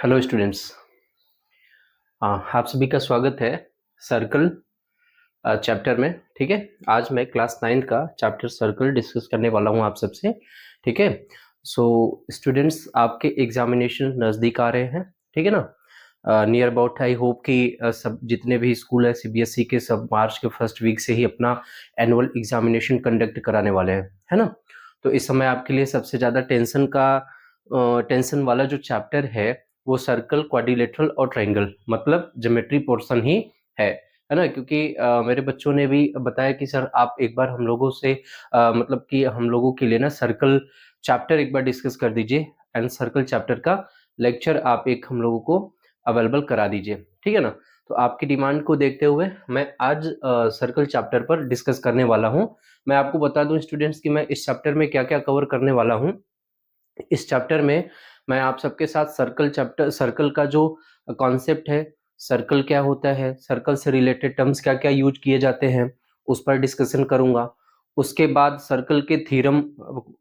Hello students. आप सभी का स्वागत है सर्कल चैप्टर में। ठीक है, आज मैं क्लास 9 का चैप्टर सर्कल डिस्कस करने वाला हूं आप सबसे। ठीक है, सो स्टूडेंट्स, आपके एग्जामिनेशन नज़दीक आ रहे हैं। ठीक है ना, नियर अबाउट आई होप कि सब जितने भी स्कूल है सीबीएसई के सब मार्च के फर्स्ट वीक से ही अपना एनुअल एग्जामिनेशन कंडक्ट कराने वाले हैं, है ना। तो इस समय आपके लिए सबसे ज़्यादा टेंशन वाला जो चैप्टर है वो सर्कल, क्वाड्रिलेटरल और ट्रायंगल मतलब ज्योमेट्री पोर्शन ही है ना। क्योंकि मेरे बच्चों ने भी बताया कि सर आप एक बार हम लोगों से मतलब कि हम लोगों के लिए ना सर्कल चैप्टर एक बार डिस्कस कर दीजिए एंड सर्कल चैप्टर का लेक्चर आप एक हम लोगों को अवेलेबल करा दीजिए। ठीक है ना। तो आपकी डिमांड को देखते हुए मैं आज सर्कल चैप्टर पर डिस्कस करने वाला हूं। मैं आपको बता दूं स्टूडेंट्स कि मैं इस चैप्टर में क्या क्या कवर करने वाला हूं। इस चैप्टर में मैं आप सबके साथ सर्कल का जो कॉन्सेप्ट है, सर्कल क्या होता है, सर्कल से रिलेटेड टर्म्स क्या क्या यूज किए जाते हैं उस पर डिस्कशन करूंगा। उसके बाद सर्कल के थ्योरम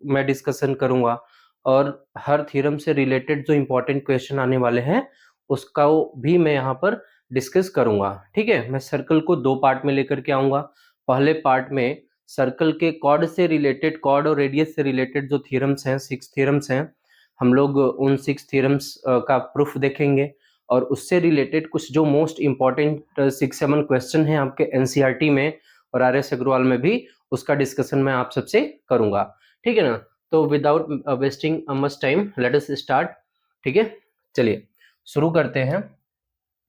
मैं डिस्कशन करूंगा और हर थ्योरम से रिलेटेड जो इंपॉर्टेंट क्वेश्चन आने वाले हैं उसका भी मैं यहाँ पर डिस्कस करूंगा। ठीक है, मैं सर्कल को दो पार्ट में लेकर के आऊंगा। पहले पार्ट में सर्कल के कॉर्ड और रेडियस से रिलेटेड जो थ्योरम्स हैं, 6 थ्योरम्स हैं, हम लोग उन 6 थ्योरम्स का प्रूफ देखेंगे और उससे रिलेटेड कुछ जो मोस्ट इंपॉर्टेंट 6-7 क्वेश्चन हैं आपके एनसीईआरटी में और आरएस अग्रवाल में भी, उसका डिस्कशन मैं आप सबसे करूंगा। ठीक है ना। तो without wasting much time let us start. ठीक है, चलिए शुरू करते हैं।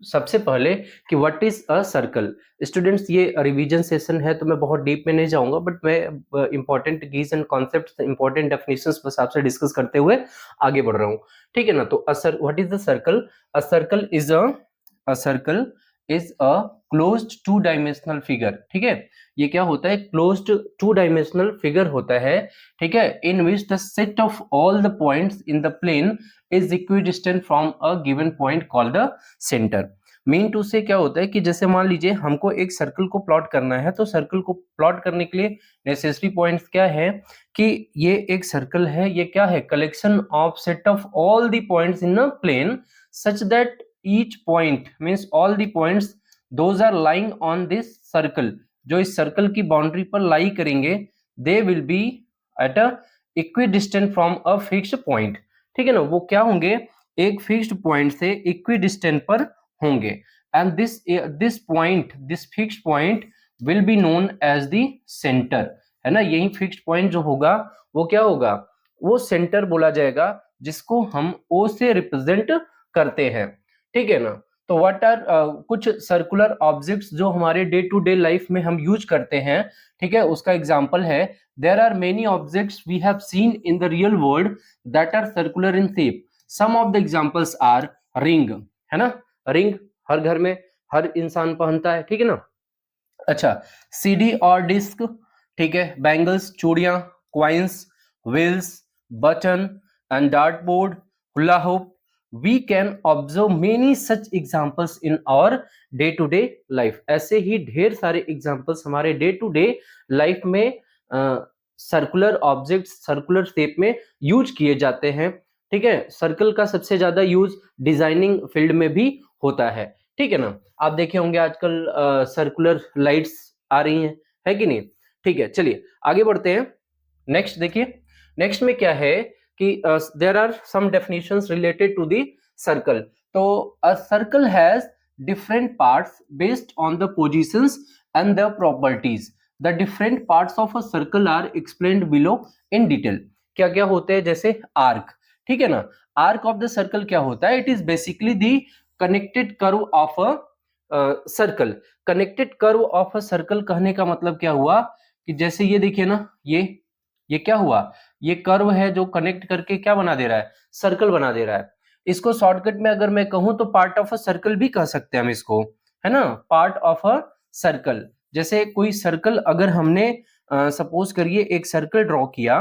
सबसे पहले कि what is a circle. Students, ये रिवीजन सेशन है तो मैं बहुत डीप में नहीं जाऊंगा, बट मैं important keys and concepts, important definitions बस आपसे डिस्कस करते हुए आगे बढ़ रहा हूँ। ठीक है ना। तो what is the circle. A circle is a closed two dimensional figure. ठीक है, ये क्या होता है, क्लोज्ड टू डायमेंशनल फिगर होता है। ठीक है, in which the set of all the points in the plane is equidistant from a given point called the centre. Mean to say क्या होता है कि जैसे मान लीजिए हमको एक सर्कल को प्लॉट करना है, तो सर्कल को प्लॉट करने के लिए नेसेसरी पॉइंट्स क्या है कि ये एक सर्कल है, ये क्या है, collection of set of all the points in a plane such that each point means all the points those are lying on this circle, जो इस सर्कल की बाउंड्री पर लाई करेंगे, they will be at a equidistant from a fixed point. ठीक है ना, वो क्या होंगे, एक फिक्स्ड पॉइंट से इक्विडिस्टेंट पर होंगे and this fixed point will be known as the centre. है ना, यही फिक्स्ड पॉइंट जो होगा वो क्या होगा, वो सेंटर बोला जाएगा, जिसको हम ओ से रिप्रेजेंट करते हैं। ठीक है ना। तो व्हाट आर कुछ सर्कुलर ऑब्जेक्ट्स जो हमारे डे टू डे लाइफ में हम यूज करते हैं। ठीक है, उसका एग्जांपल है, there are many objects we have seen in the real world that are circular in shape. Some of the examples are ring. है ना, रिंग हर घर में हर इंसान पहनता है। ठीक है ना। अच्छा, सीडी और डिस्क, ठीक है, बैंगल्स चूड़ियां, coins, wheels, button and dart board, hula hoop. We can observe many such examples in our day to day life. ऐसे ही ढेर सारे एग्जाम्पल्स हमारे डे टू डे लाइफ में सर्कुलर ऑब्जेक्ट सर्कुलर शेप में यूज किए जाते हैं। ठीक है, सर्कल का सबसे ज्यादा यूज डिजाइनिंग फील्ड में भी होता है। ठीक है ना, आप देखे होंगे आजकल सर्कुलर लाइट्स आ रही हैं, है कि नहीं। ठीक है, चलिए आगे बढ़ते हैं। नेक्स्ट देखिए, नेक्स्ट में क्या है कि there are some definitions related to the circle. तो a circle has different parts based on the positions and the properties. The different parts of a circle are explained below in detail. क्या क्या होते हैं, जैसे arc. ठीक है ना, arc of the circle क्या होता है, it is basically the connected curve of a circle. Connected curve of a circle कहने का मतलब क्या हुआ कि जैसे ये देखिए ना, ये क्या हुआ, ये कर्व है जो कनेक्ट करके क्या बना दे रहा है, सर्कल बना दे रहा है। इसको शॉर्टकट में अगर मैं कहूं तो पार्ट ऑफ अ सर्कल भी कह सकते हैं हम इसको, है ना, पार्ट ऑफ अ सर्कल। जैसे कोई सर्कल अगर हमने सपोज करिए एक सर्कल ड्रॉ किया,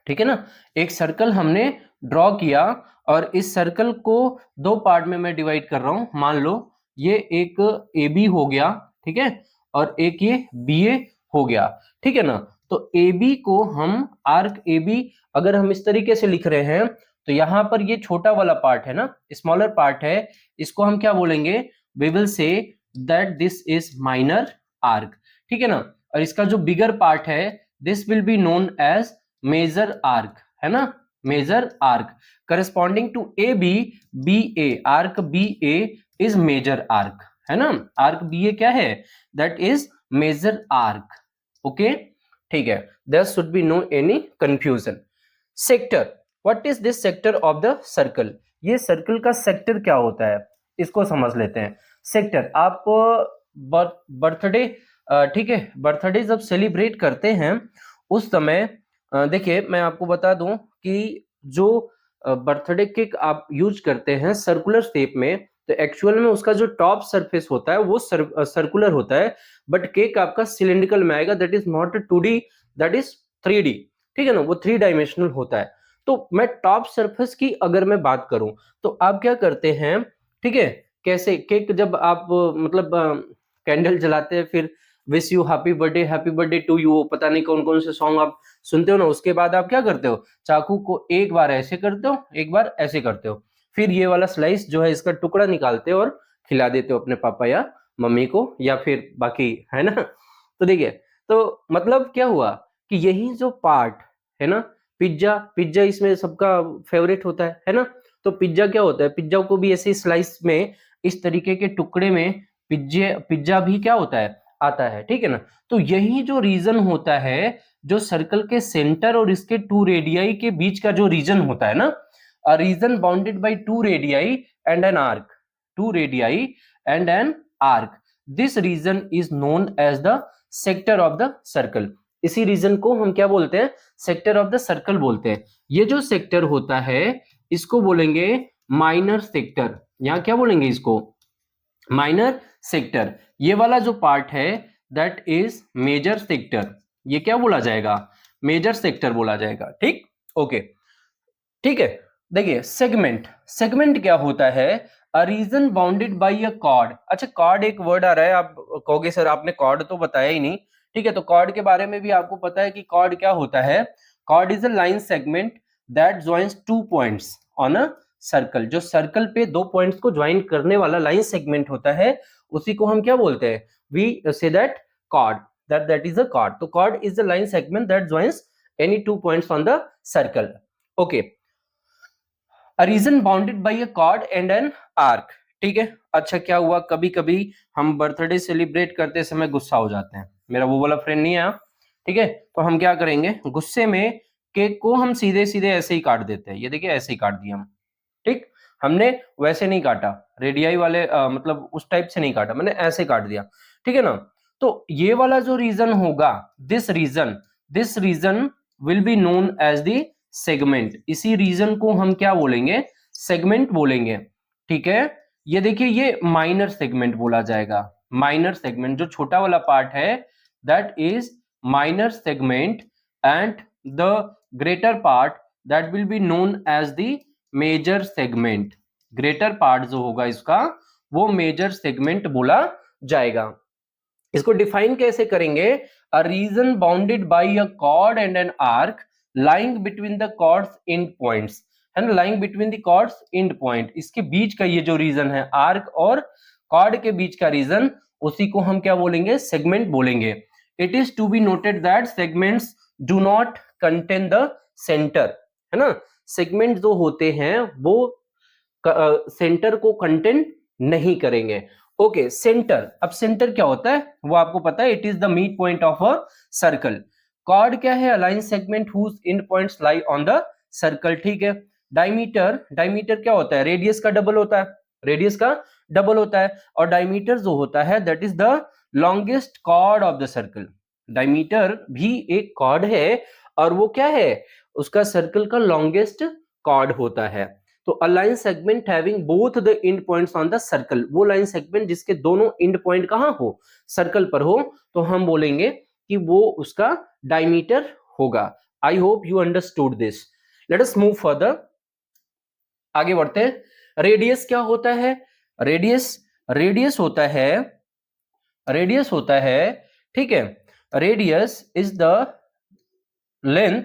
ठीक है ना, एक सर्कल हमने ड्रॉ किया और इस सर्कल को दो पार्ट में मैं डिवाइड कर रहा हूं। मान लो ये एक ए बी हो गया, ठीक है, और एक ये बी ए हो गया। ठीक है ना, तो ए बी को हम आर्क ए बी अगर हम इस तरीके से लिख रहे हैं तो यहाँ पर ये छोटा वाला पार्ट है ना, स्मॉलर पार्ट है, इसको हम क्या बोलेंगे, we will say that this is minor arc, ठीक है ना। और इसका जो बिगर पार्ट है, this will be known as major arc, है ना, major arc corresponding to A B, B A, arc B A is major arc, है ना, आर्क बी ए क्या है, that is major arc, okay, ठीक है, there should be no any confusion. Sector, what is this sector of the circle, ये circle का sector क्या होता है, इसको समझ लेते हैं। सेक्टर, आप बर्थडे, ठीक है, बर्थडे जब सेलिब्रेट करते हैं उस समय देखिए मैं आपको बता दूं कि जो बर्थडे केक आप यूज करते हैं सर्कुलर शेप में, तो एक्चुअल में उसका जो टॉप सरफेस होता है वो सर्कुलर होता है, बट केक आपका सिलिंड्रिकल में आएगा, that is not 2D, that is 3D, ठीक है ना, वो 3 डायमेंशनल होता है। तो मैं टॉप सरफेस की अगर मैं बात करूं तो आप क्या करते हैं, ठीक है, कैसे केक जब आप मतलब कैंडल जलाते हैं, फिर wish you happy birthday to you, पता नहीं कौन कौन से सॉन्ग आप सुनते हो ना, उसके बाद आप क्या करते हो, चाकू को एक बार ऐसे करते हो, एक बार ऐसे करते हो, फिर ये वाला स्लाइस जो है इसका टुकड़ा निकालते हो और खिला देते हो अपने पापा या मम्मी को या फिर बाकी, है ना। तो देखिए, तो मतलब क्या हुआ कि यही जो पार्ट है ना, पिज्जा, पिज्जा इसमें सबका फेवरेट होता है ना। तो पिज्जा क्या होता है, पिज्जा को भी ऐसे स्लाइस में इस तरीके के टुकड़े में पिज्जा भी क्या होता है, आता है, ठीक है ना। तो यही जो रीजन होता है, जो सर्कल के सेंटर और इसके 2 रेडियाई के बीच का जो रीजन होता है ना, a region bounded by 2 radii and an arc, 2 radii and an arc, this region is known as the sector of the circle. इसी रीजन को हम क्या बोलते हैं, सेक्टर ऑफ द सर्कल बोलते हैं। ये जो सेक्टर होता है इसको बोलेंगे माइनर सेक्टर, यहां क्या बोलेंगे इसको, माइनर सेक्टर। ये वाला जो पार्ट है दैट इज मेजर सेक्टर, ये क्या बोला जाएगा, मेजर सेक्टर बोला जाएगा, ठीक, ओके, ठीक है। देखिए सेगमेंट, सेगमेंट क्या होता है, a region bounded by a chord. अच्छा कॉर्ड एक वर्ड आ रहा है, आप कहोगे सर आपने कॉर्ड तो बताया ही नहीं, ठीक है, तो कॉर्ड के बारे में भी आपको पता है कि कॉर्ड क्या होता है, chord is a line segment that joins 2 points on a circle, जो सर्कल पे 2 पॉइंट्स को ज्वाइन करने वाला लाइन सेगमेंट होता है, उसी को हम क्या बोलते हैं, we say that chord, that is a chord. तो chord is a line segment that joins any 2 points on the circle, okay. A region bounded by a chord and an arc, ठीक है। अच्छा क्या हुआ, कभी कभी हम बर्थडे सेलिब्रेट करते समय गुस्सा हो जाते हैं, मेरा वो वाला फ्रेंड नहीं आया, ठीक है, तो हम क्या करेंगे, गुस्से में केक को हम सीधे सीधे ऐसे ही काट देते हैं, ये देखिए ऐसे ही काट दिया हम, ठीक, हमने वैसे नहीं काटा, रेडियाई वाले मतलब उस टाइप से नहीं काटा, मैंने ऐसे काट दिया, ठीक है ना। तो ये वाला जो रीजन होगा, this region will be known as the segment, इसी रीजन को हम क्या बोलेंगे, सेगमेंट बोलेंगे, ठीक है। ये देखिए ये माइनर सेगमेंट बोला जाएगा, माइनर सेगमेंट जो छोटा वाला पार्ट है that is minor segment, and the greater part that will be known as the major segment, greater part जो होगा इसका वो मेजर सेगमेंट बोला जाएगा। इसको डिफाइन कैसे करेंगे, a region bounded by a chord and an arc lying between the chords and points, है ना, lying between the chords and point, इसके बीच का ये जो रीजन है आर्क और कॉर्ड के बीच का रीजन, उसी को हम क्या बोलेंगे, सेगमेंट बोलेंगे। It is to be noted that segments do not contain the centre, है ना, सेगमेंट जो होते हैं वो सेंटर को कंटेन नहीं करेंगे, ओके। सेंटर, अब सेंटर क्या होता है वो आपको पता है, it is the mid point of a circle. Chord क्या है, a line segment whose end points lie on the circle, ठीक है। डायमीटर, डायमीटर क्या होता है, रेडियस का डबल होता है, रेडियस का डबल होता है, और डायमीटर जो होता है that is the longest chord of the circle. Diameter भी एक कॉर्ड है और वो क्या है, उसका सर्कल का लॉन्गेस्ट कॉर्ड होता है। तो a line segment having both the end points on the circle, वो लाइन सेगमेंट जिसके दोनों एंड पॉइंट कहां हो, सर्कल पर हो, तो हम बोलेंगे कि वो उसका डायमीटर होगा। आई hope you understood this. Late us move further, आगे बढ़ते हैं। रेडियस क्या होता है, रेडियस, रेडियस होता है, रेडियस होता है, ठीक है, रेडियस इज द लेंथ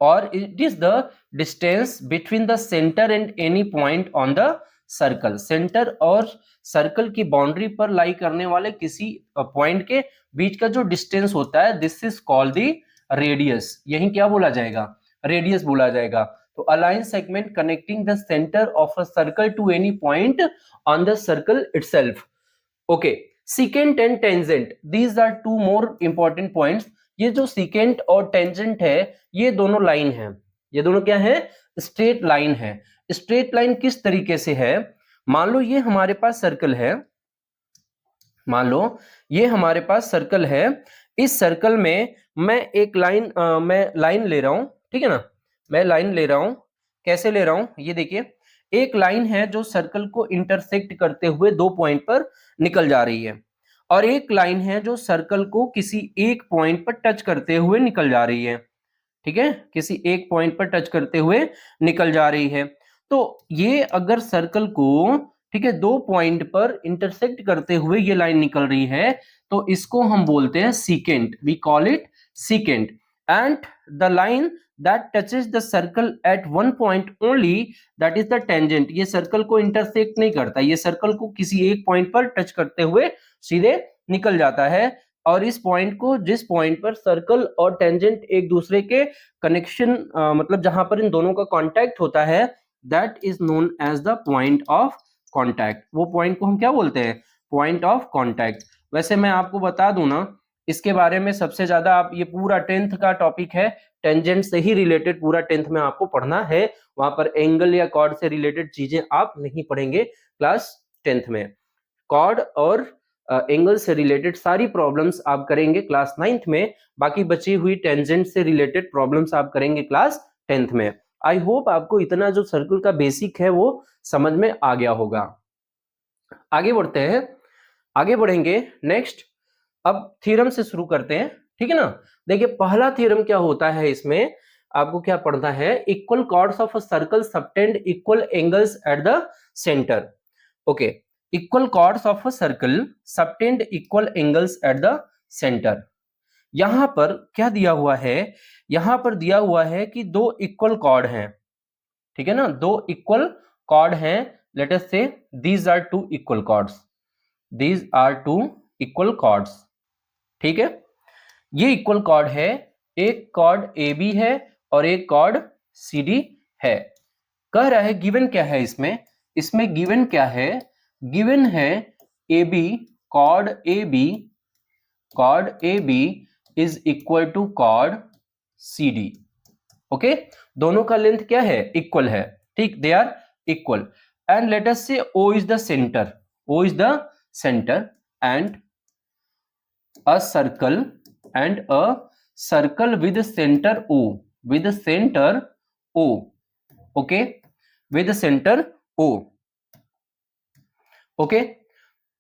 और it is the distance between the centre and any point on the circle. Centre और सर्कल की बाउंड्री पर लाई करने वाले किसी पॉइंट के बीच का जो डिस्टेंस होता है, this is called the radius. यही क्या बोला जाएगा, रेडियस बोला जाएगा। तो a line segment connecting the centre of a circle to any point on the circle itself. Okay, secant and tangent, these are two more important points. ये जो secant और टेंजेंट है, ये दोनों लाइन है। ये दोनों क्या है, स्ट्रेट लाइन है। स्ट्रेट लाइन किस तरीके से है, मान लो ये हमारे पास सर्कल है, मान लो ये हमारे पास सर्कल है। इस सर्कल में मैं एक लाइन मैं लाइन ले रहा हूं, ठीक है ना, मैं लाइन ले रहा हूं। कैसे ले रहा हूं, ये देखिए, एक लाइन है जो सर्कल को इंटरसेक्ट करते हुए दो पॉइंट पर निकल जा रही है, और एक लाइन है जो सर्कल को किसी एक पॉइंट पर टच करते हुए निकल जा रही है। ठीक है, किसी एक पॉइंट पर टच करते हुए निकल जा रही है। तो ये अगर सर्कल को, ठीक है, दो पॉइंट पर इंटरसेक्ट करते हुए ये लाइन निकल रही है, तो इसको हम बोलते हैं secant, we call it secant. And the line that touches the circle at one point only, that is the tangent. ये सर्कल को इंटरसेक्ट नहीं करता, ये सर्कल को किसी एक पॉइंट पर टच करते हुए सीधे निकल जाता है। और इस पॉइंट को, जिस पॉइंट पर सर्कल और टेंजेंट एक दूसरे के कनेक्शन, मतलब जहां पर इन दोनों का कांटेक्ट होता है, that is known as the point of contact. वो पॉइंट को हम क्या बोलते हैं, पॉइंट ऑफ कांटेक्ट। वैसे मैं आपको बता दूं ना, इसके बारे में सबसे ज्यादा आप, ये पूरा 10th का टॉपिक है, टेंजेंट से ही रिलेटेड पूरा 10th में आपको पढ़ना है। वहां पर एंगल या कॉर्ड से रिलेटेड चीजें आप नहीं पढ़ेंगे क्लास 10th में। कॉर्ड और एंगल से रिलेटेड सारी प्रॉब्लम्स आप करेंगे क्लास 9th में। बाकी बची हुई टेंजेंट से रिलेटेड प्रॉब्लम्स आप करेंगे क्लास 10th में। आई होप आपको इतना जो सर्कल का बेसिक है वो समझ में आ गया होगा। आगे बढ़ते हैं, आगे बढ़ेंगे नेक्स्ट। अब थ्योरम से शुरू करते हैं, ठीक है ना। देखिए पहला थ्योरम क्या होता है, इसमें आपको क्या पढ़ना है, equal chords of a circle subtend equal angles at the centre. Okay, equal chords of a circle subtend equal angles at the centre. यहां पर क्या दिया हुआ है, यहां पर दिया हुआ है कि दो इक्वल कॉर्ड हैं, ठीक है ना, दो इक्वल कॉर्ड हैं। Let us say these are two equal chords, these are two equal chords, ठीक है। ये इक्वल कॉर्ड है, एक कॉर्ड ए बी है और एक कॉर्ड सी डी है। कह रहा है गिवन क्या है इसमें, इसमें गिवन क्या है, गिवन है A B, chord A B, chord A B is equal to chord C D. Okay, दोनों का लेंथ क्या है, इक्वल है, ठीक, they are equal. And let us say O is the centre, O is the centre and a circle and a circle with center O, with center O, okay, with center O, okay।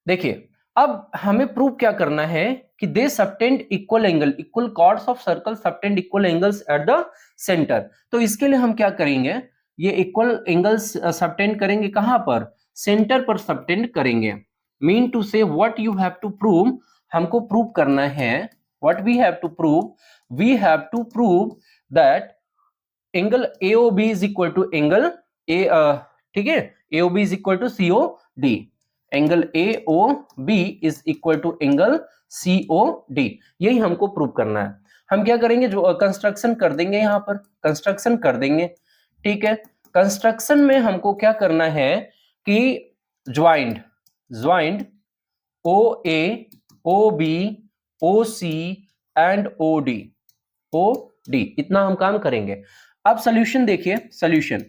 देखिए अब हमें prove क्या करना है कि they subtend equal angle, equal chords of circle subtend equal angles at the centre. तो इसके लिए हम क्या करेंगे, ये इक्वल एंगल्स सबटेंड करेंगे कहां पर, सेंटर पर सबटेंड करेंगे। Mean to say what you have to prove, हमको प्रूव करना है, what we have to prove, we have to prove that angle AOB is equal to angle A, ठीक है, AOB is equal to COD, angle AOB is equal to angle COD। यही हमको prove करना है। हम क्या करेंगे, जो कंस्ट्रक्शन कर देंगे, यहां पर कंस्ट्रक्शन कर देंगे, ठीक है। कंस्ट्रक्शन में हमको क्या करना है कि joint, joint OA, OB, OC and OD, OD, इतना हम काम करेंगे। अब सॉल्यूशन देखिए, सॉल्यूशन,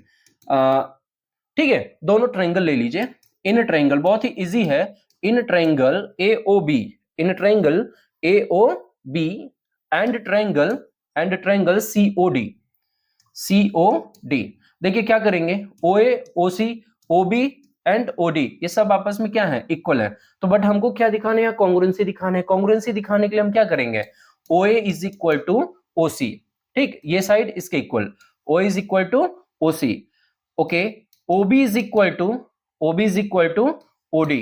ठीक है, दोनों ट्रायंगल ले लीजिए। इन ट्रायंगल बहुत ही इजी है, इन triangle AOB, in triangle AOB and triangle COD, COD। देखिए क्या करेंगे, OA, OC, OB and OD ये सब आपस में क्या है, इक्वल है। तो बट हमको क्या दिखाने हैं, कॉन्ग्रुएंसी दिखाने हैं। कॉन्ग्रुएंसी दिखाने के लिए हम क्या करेंगे, OA is equal to OC, ठीक, ये साइड इसके equal, OA is equal to OC, okay. OB is equal to, OB is equal to OD,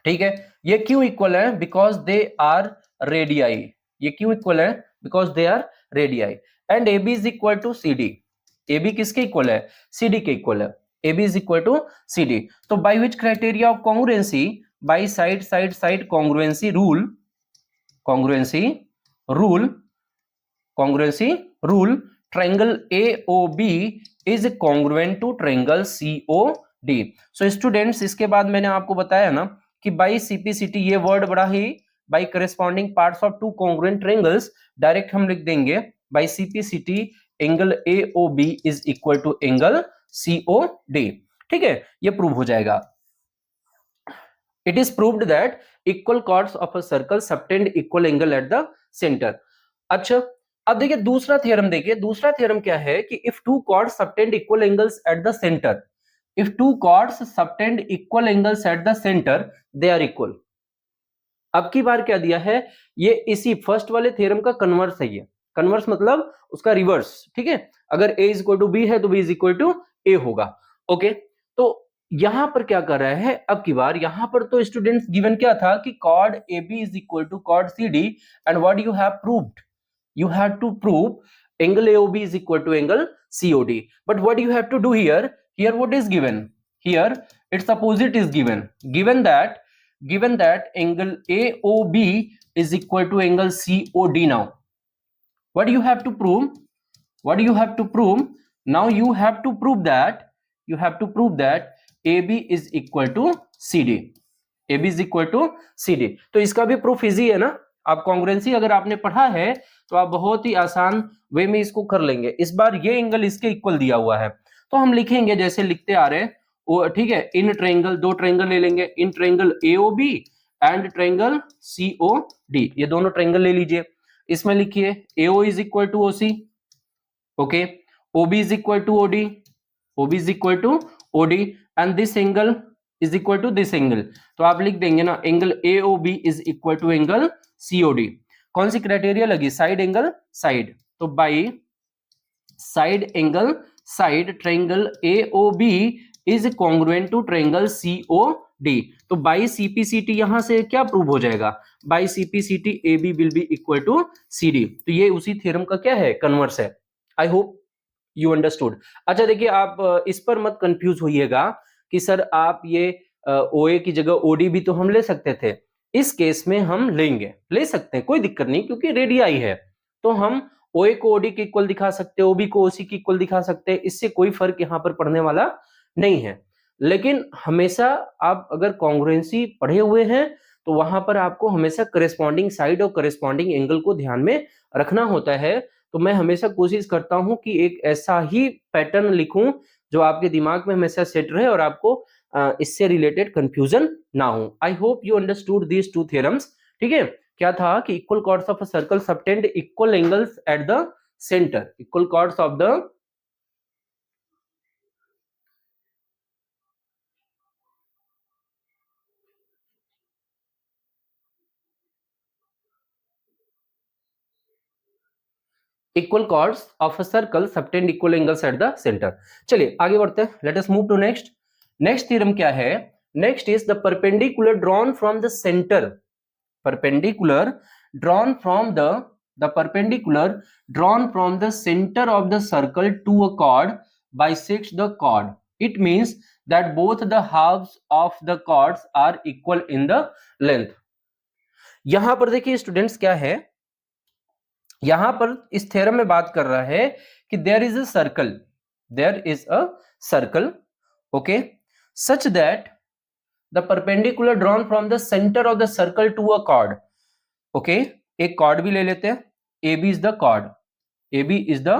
ठीक है। ये क्यों इक्वल है, बिकॉज दे आर रेडियाई, ये क्यों इक्वल है, because they are radii. And A B is equal to C D. A B किसके equal है? सी डी के इक्वल है। A B is equal to C D. तो by which criteria of congruency? By side side side congruency rule, congruency rule, congruency rule, triangle AOB is congruent to triangle COD। So students, इसके बाद मैंने आपको बताया ना कि by CPCT, ये word बड़ा ही, by corresponding parts of two congruent triangles, direct हम लिख देंगे by CPCT angle AOB is equal to angle COD। ठीक है, ये प्रूव हो जाएगा। It is proved that equal chords of a circle subtend equal angle at the center। अच्छा, अब देखिए दूसरा थ्योरम, देखिए दूसरा थ्योरम क्या है कि if two chords subtend equal angles at the center, if two chords subtend equal angles at the center, they are equal। अब की बार क्या दिया है, ये इसी फर्स्ट वाले थ्योरम का कन्वर्स है। ये कन्वर्स मतलब उसका रिवर्स। ठीक है, अगर a is equal to B है तो b is equal to a होगा। ओके, तो यहां पर क्या कर रहा है, अब की बार यहां पर तो स्टूडेंट्स गिवन क्या था कि chord AB is equal to chord CD, and what you have proved, you have to prove angle AOB is equal to angle COD। But what you have to do here, here what is given, here its opposite is given, given that angle AOB is equal to angle COD। Now what you have to prove, what you have to prove, now you have to prove that, you have to prove that AB is equal to CD, AB is equal to CD। तो इसका भी proof easy है ना, आप congruency अगर आपने पढ़ा है तो आप बहुत ही आसान वे में इसको कर लेंगे। इस बार ये एंगल इसके इक्वल दिया हुआ है, तो हम लिखेंगे जैसे लिखते आ रहे हैं। ठीक है, इन ट्रायंगल, दो ट्रायंगल ले लेंगे, in triangle AOB and triangle COD, ये दोनों ट्रायंगल ले लीजिए। इसमें लिखिए AO is equal to OC, okay, OB is equal to OD, OB is equal to OD, and this angle is equal to this angle. तो आप लिख देंगे ना angle AOB is equal to angle COD। कौन सी criteria लगी? Side angle side. तो by side angle side triangle AOB is congruent to triangle COD। तो बाई CPCT यहां से क्या प्रूव हो जाएगा? By CPCT AB will be equal to CD। तो ये उसी थ्योरम का क्या है? कन्वर्स है। आई होप यू अंडरस्टूड। अच्छा देखिए, आप इस पर मत कंफ्यूज होइएगा कि सर आप ये OA की जगह OD भी तो हम ले सकते थे। इस केस में हम लेंगे, ले सकते हैं, कोई दिक्कत नहीं, क्योंकि रेडियाई है तो हम OA को OD के इक्वल दिखा सकते हैं, OB को OC के इक्वल दिखा सकते हैं, इससे कोई फर्क यहां पर पड़ने वाला नहीं है। लेकिन हमेशा आप अगर कॉन्ग्रुएंसी पढ़े हुए हैं तो वहां पर आपको हमेशा करेस्पॉन्डिंग साइड और करेस्पॉन्डिंग एंगल को ध्यान में रखना होता है। तो मैं हमेशा कोशिश करता हूं कि एक ऐसा ही पैटर्न लिखूं जो आपके दिमाग में हमेशा सेट रहे और आपको इससे रिलेटेड कंफ्यूजन ना हो। I hope you understood these two theorems. ठीक है, क्या था कि equal chords of a circle subtend equal angles at the centre, equal chords of the equal chords of a circle subtend equal angles at the centre. चलिए आगे बढ़ते हैं, let us move to next. Next theorem क्या है? Next is the perpendicular drawn from the centre, perpendicular drawn from the perpendicular drawn from the centre of the circle to a chord bisects the chord। It means that both the halves of the chords are equal in the length। यहां पर देखिए students क्या है, यहां पर इस theorem में बात कर रहा है कि there is a circle, there is a circle, okay, such that the perpendicular drawn from the centre of the circle to a chord। Okay, एक कॉर्ड भी ले लेते हैं, AB is the chord, AB is the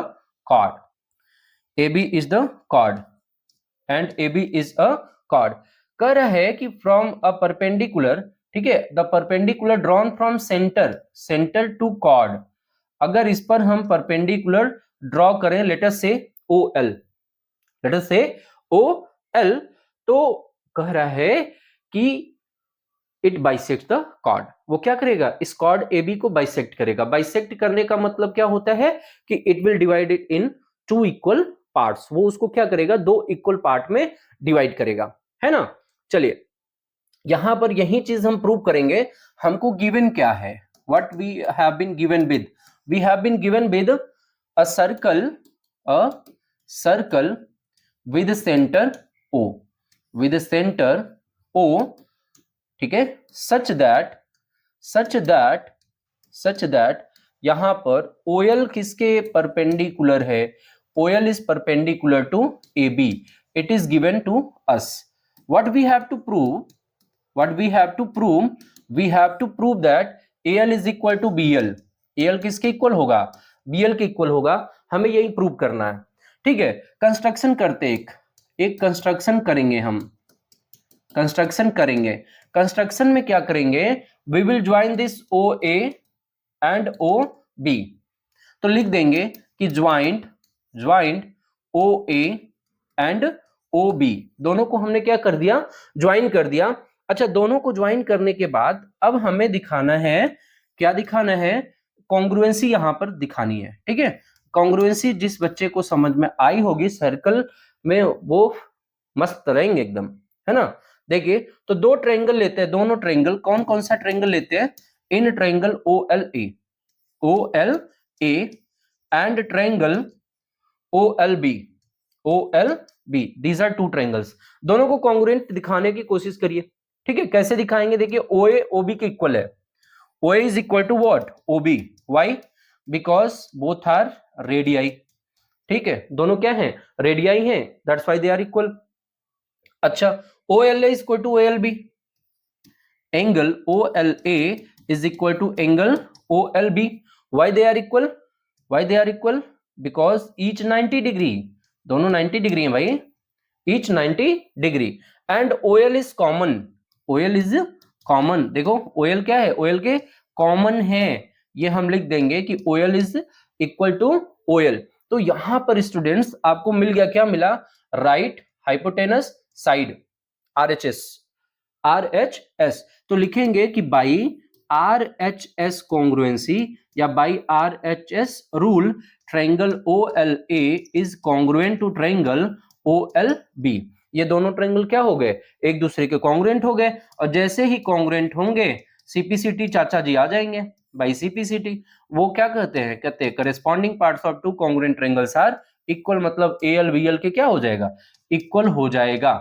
chord, AB is the chord and AB is a chord. कह रहा है कि from a perpendicular, ठीक है, the perpendicular drawn from centre, centre to chord, अगर इस पर हम परपेंडिकुलर ड्रॉ करें, लेट अस से OL, लेट अस से OL, तो कह रहा है कि इट बाइसेक्ट द कॉर्ड। वो क्या करेगा? इस कॉर्ड AB को बाइसेक्ट करेगा। बाइसेक्ट करने का मतलब क्या होता है कि it will divide it in two equal parts. वो उसको क्या करेगा? दो इक्वल पार्ट में डिवाइड करेगा, है ना। चलिए यहां पर यही चीज हम प्रूव करेंगे। हमको गिवन क्या है? What we have been given with, we have been given with a circle with centre O, with centre O, ठीक है, सच दैट यहां पर OL किसके परपेंडिकुलर है, OL is perpendicular to AB. It is given to us. What we have to prove? We have to prove that AL is equal to BL. AL किसके equal होगा, BL के equal होगा, हमें यही prove करना है। ठीक है, कंस्ट्रक्शन करते एक कंस्ट्रक्शन करेंगे हम, कंस्ट्रक्शन में क्या करेंगे, we will join this OA and OB। तो लिख देंगे कि ज्वाइंट OA एंड OB, दोनों को हमने क्या कर दिया, ज्वाइन कर दिया। अच्छा, दोनों को ज्वाइन करने के बाद अब हमें दिखाना है, क्या दिखाना है, कॉन्ग्रुएंसी यहां पर दिखानी है। ठीक है, कॉन्ग्रुएंसी जिस बच्चे को समझ में आई होगी सर्कल में वो मस्त रहेंगे एकदम, है ना। देखिए, तो दो ट्रायंगल लेते हैं, दोनों ट्रायंगल, कौन कौन सा ट्रायंगल लेते हैं, in triangle OLA and triangle OLB, these are two triangles. दोनों को कॉन्ग्रुएंट दिखाने की कोशिश करिए। ठीक है, कैसे दिखाएंगे, देखिए OA OB के इक्वल है, OA is equal to what, OB, why, because both are radii. ठीक है, दोनों क्या हैं, रेडियाई हैं, that's why they are equal. अच्छा, OLA is equal to OLB, angle OLA is equal to angle OLB, why they are equal, because each 90 degree, दोनों 90 degree हैं भाई, each 90 degree, and OL is common, देखो OL क्या है, OL के common है, ये हम लिख देंगे कि OL is equal to OL। तो यहां पर स्टूडेंट्स आपको मिल गया, क्या मिला, राइट हाइपोटेनस साइड, RHS। तो लिखेंगे कि बाई RHS कॉन्ग्रुएंसी या by RHS rule, triangle OLA is congruent to triangle OLB। ये दोनों ट्रायंगल क्या हो गए, एक दूसरे के कॉन्ग्रुएंट हो गए, और जैसे ही कॉन्ग्रुएंट होंगे CPCT चाचा जी आ जाएंगे। बाई CPCT वो क्या कहते हैं, corresponding parts of two congruent triangles are equal, मतलब AL BL के क्या हो जाएगा, इक्वल हो जाएगा।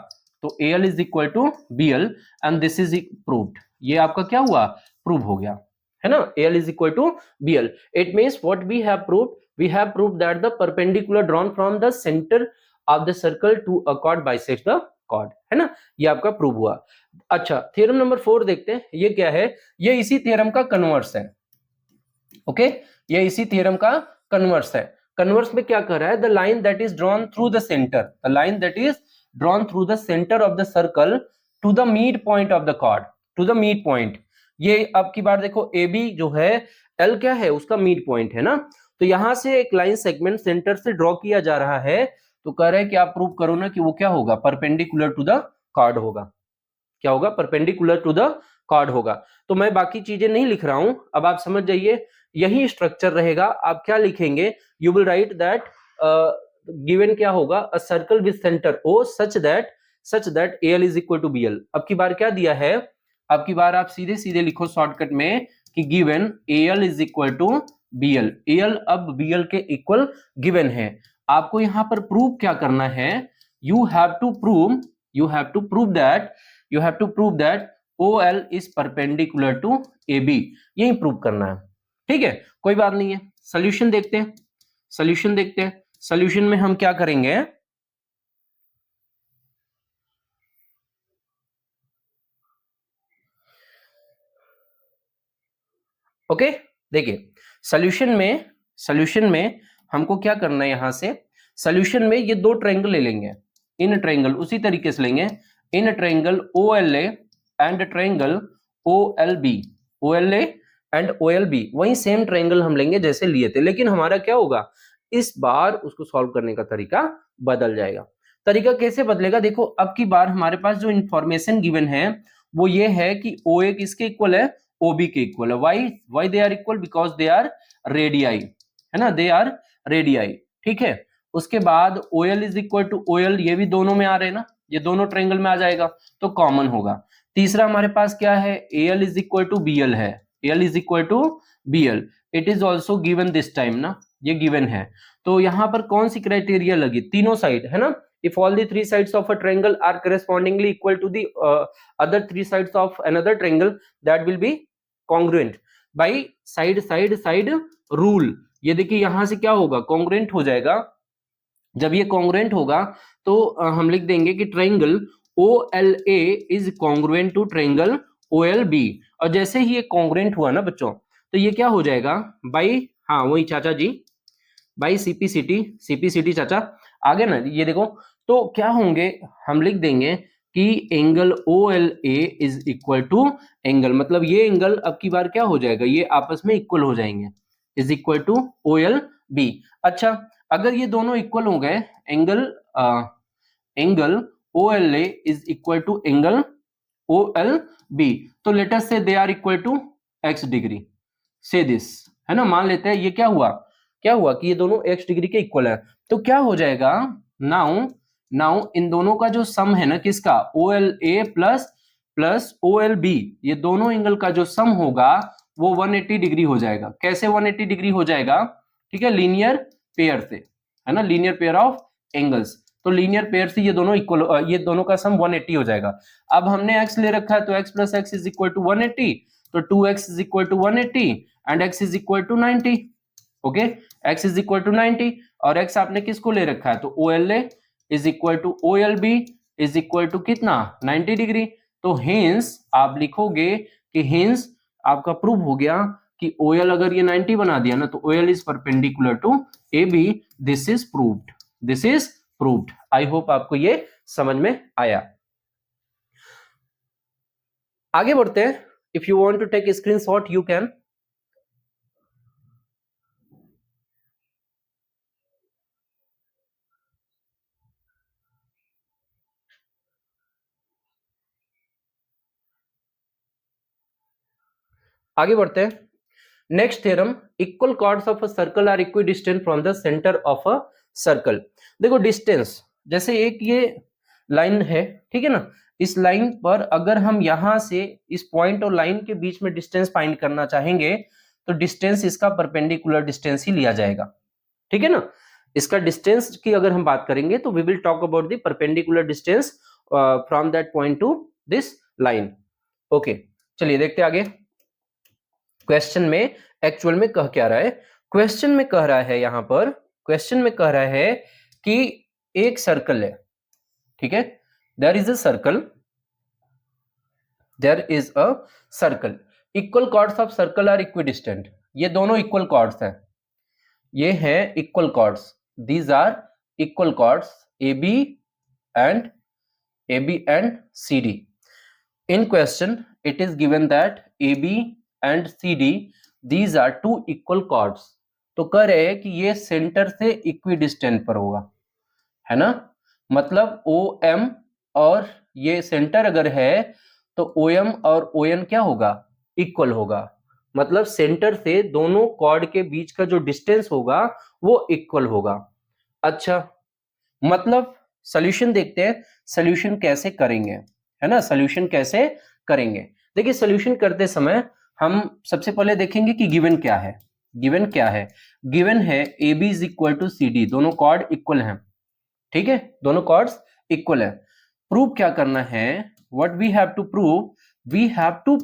तो AL is equal to BL and this is proved, ये आपका क्या हुआ, प्रूव हो गया, है ना, AL is equal to BL। It means what we have proved, we have proved that the perpendicular drawn from the center of the circle to a chord bisects the chord, है ना, ये आपका prove हुआ। अच्छा, theorem number 4 देखते हैं, ये क्या है, ये इसी थ्योरम का कन्वर्स है। ओके, ये इसी थ्योरम का कन्वर्स है। कन्वर्स में क्या कर रहा है, the line that is drawn through the centre, the line that is drawn through the centre of the circle to the mid point of the chord, to the mid point. ये अब की बार देखो, AB जो है, L क्या है, उसका mid point है ना, तो यहां से एक लाइन सेगमेंट सेंटर से ड्रॉ किया जा रहा है, तो कह रहे हैं कि आप प्रूव करो ना कि वो क्या होगा, परपेंडिकुलर टू द कॉर्ड होगा, क्या होगा, परपेंडिकुलर टू द कॉर्ड होगा। तो मैं बाकी चीजें नहीं लिख रहा हूं, अब आप समझ जाइए, यही स्ट्रक्चर रहेगा। आप क्या लिखेंगे, you will write that given क्या होगा, a circle with centre O such that AL is equal to BL। अब की बार क्या दिया है, अब की बार आप सीधे सीधे लिखो शॉर्टकट में कि given AL is equal to BL, AL अब BL के इक्वल गिवन है। आपको यहां पर प्रूव क्या करना है, you have to prove that OL is perpendicular to AB, यही प्रूव करना है। ठीक है, कोई बात नहीं है। सोल्यूशन देखते हैं, सोल्यूशन में हम क्या करेंगे, ओके, देखिए सोल्यूशन में हमको क्या करना है, यहां से सोल्यूशन में ये दो ट्रायंगल ले लेंगे, इन ट्रायंगल उसी तरीके से लेंगे, in triangle OLA and triangle OLA and OLB, वही सेम ट्रायंगल हम लेंगे जैसे लिए थे, लेकिन हमारा क्या होगा, इस बार उसको सॉल्व करने का तरीका बदल जाएगा। तरीका कैसे बदलेगा, देखो अब की बार हमारे पास जो इंफॉर्मेशन गिवन है वो ये है कि OA किसके इक्वल है, OB के इक्वल है। Why they are equal, because they are radii, है ना, दे आर रेडियाई। ठीक है, उसके बाद OL is equal to OL, ये भी दोनों में आ रहे हैं ना, ये दोनों ट्रायंगल में आ जाएगा तो कॉमन होगा। तीसरा हमारे पास क्या है, AL is equal to BL है, AL is equal to BL, it is also given this time ना, ये गिवन है। तो यहाँ पर कौन सी क्राइटेरिया लगी, तीनों साइड है ना, if all the three sides of a triangle are correspondingly equal to the other three sides of another triangle that will be congruent by side side side rule. ये देखिए यहां से क्या होगा, कॉन्ग्रुएंट हो जाएगा। जब ये कॉन्ग्रुएंट होगा तो हम लिख देंगे कि triangle OLA is congruent to triangle OLB। और जैसे ही ये कॉन्ग्रुएंट हुआ ना बच्चों, तो ये क्या हो जाएगा बाई, हाँ वही चाचा जी, बाई CPCT चाचा आ गया ना, ये देखो। तो क्या होंगे, हम लिख देंगे कि angle OLA is equal to angle, मतलब ये एंगल अब की बार क्या हो जाएगा, ये आपस में इक्वल हो जाएंगे, इज इक्वल टू OLB। अच्छा, अगर ये दोनों इक्वल हो गए, angle OLA is equal to angle OLB, तो let us say they are equal to x degree, say this, है ना, मान लेते हैं ये क्या हुआ कि ये दोनों x डिग्री के इक्वल है। तो क्या हो जाएगा, नाउ इन दोनों का जो सम है ना, किसका, OLA प्लस OLB, ये दोनों एंगल का जो सम होगा वो 180 डिग्री हो जाएगा। कैसे 180 डिग्री हो जाएगा, ठीक है, लीनियर पेयर से, है ना, लीनियर पेयर ऑफ एंगल्स। तो लीनियर पेयर से ये दोनों इक्वल, ये दोनों का सम 180 हो जाएगा। अब हमने x ले रखा है तो x plus x is equal to 180, तो 2x is equal to 180 and x is equal to 90। Okay, x is equal to 90 और x आपने किसको ले रखा है, तो OLA is equal to OLB is equal to कितना, 90 डिग्री। तो हेंस आप लिखोगे कि हेंस आपका प्रूव हो गया कि OL अगर ये 90 बना दिया ना, तो OL is perpendicular to AB। This is proved, this is proved. I hope आपको ये समझ में आया। आगे बढ़ते हैं। If you want to take screenshot you can. आगे बढ़ते हैं। Next theorem, equal chords of a circle are equidistant from the centre of a circle. देखो डिस्टेंस, जैसे एक ये लाइन है, ठीक है ना, इस लाइन पर अगर हम यहां से इस पॉइंट और लाइन के बीच में डिस्टेंस फाइंड करना चाहेंगे, तो डिस्टेंस इसका परपेंडिकुलर डिस्टेंस ही लिया जाएगा, ठीक है ना। इसका डिस्टेंस की अगर हम बात करेंगे तो we will talk about the perpendicular distance from that point to this line. Okay, चलिए देखते आगे। क्वेश्चन में एक्चुअल में कह क्या रहा है, क्वेश्चन में कह रहा है, यहां पर क्वेश्चन में कह रहा है कि एक सर्कल है, ठीक है, there is a circle, there is a circle, equal chords of circle are equidistant. ये दोनों इक्वल कॉर्ड्स हैं, ये है equal chords, these are equal chords AB and CD। In question, it is given that AB and CD these are two equal chords। तो कह रहे हैं कि ये सेंटर से इक्विडिस्टेंट पर होगा, है ना, मतलब OM और ये सेंटर अगर है तो OM और ON क्या होगा, इक्वल होगा, मतलब सेंटर से दोनों कॉर्ड के बीच का जो डिस्टेंस होगा वो इक्वल होगा। अच्छा, मतलब सॉल्यूशन देखते हैं, सॉल्यूशन कैसे करेंगे, है ना, सॉल्यूशन कैसे करेंगे। देखिए सॉल्यूशन करते समय हम सबसे पहले देखेंगे कि गिवन क्या है, गिवन क्या है, गिवन है AB is equal to CD, दोनों कॉर्ड इक्वल हैं, ठीक है, दोनों कॉर्ड्स इक्वल है। प्रूव क्या करना है, what we have to prove, we have to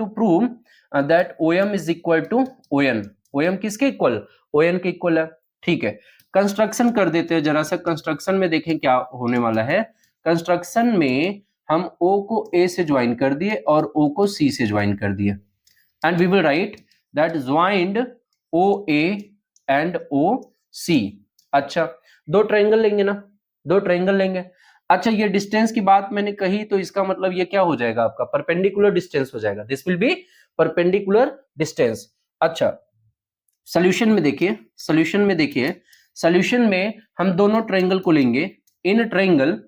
prove that OM is equal to ON। OM किसके इक्वल, ON के इक्वल है, ठीक है। कंस्ट्रक्शन कर देते हैं जरा सा, कंस्ट्रक्शन में देखें क्या होने वाला है। कंस्ट्रक्शन में हम O को A से ज्वाइन कर दिए और O को C से ज्वाइन कर दिए, and we will write that joined OA and OC। अच्छा, दो ट्रायंगल लेंगे ना, दो ट्रायंगल लेंगे। अच्छा, ये डिस्टेंस की बात मैंने कही तो इसका मतलब ये क्या हो जाएगा, आपका परपेंडिकुलर डिस्टेंस हो जाएगा, this will B perpendicular distance. अच्छा, सॉल्यूशन में देखिए, सॉल्यूशन में देखिए, सॉल्यूशन में हम दोनों ट्रायंगल को लेंगे, in triangle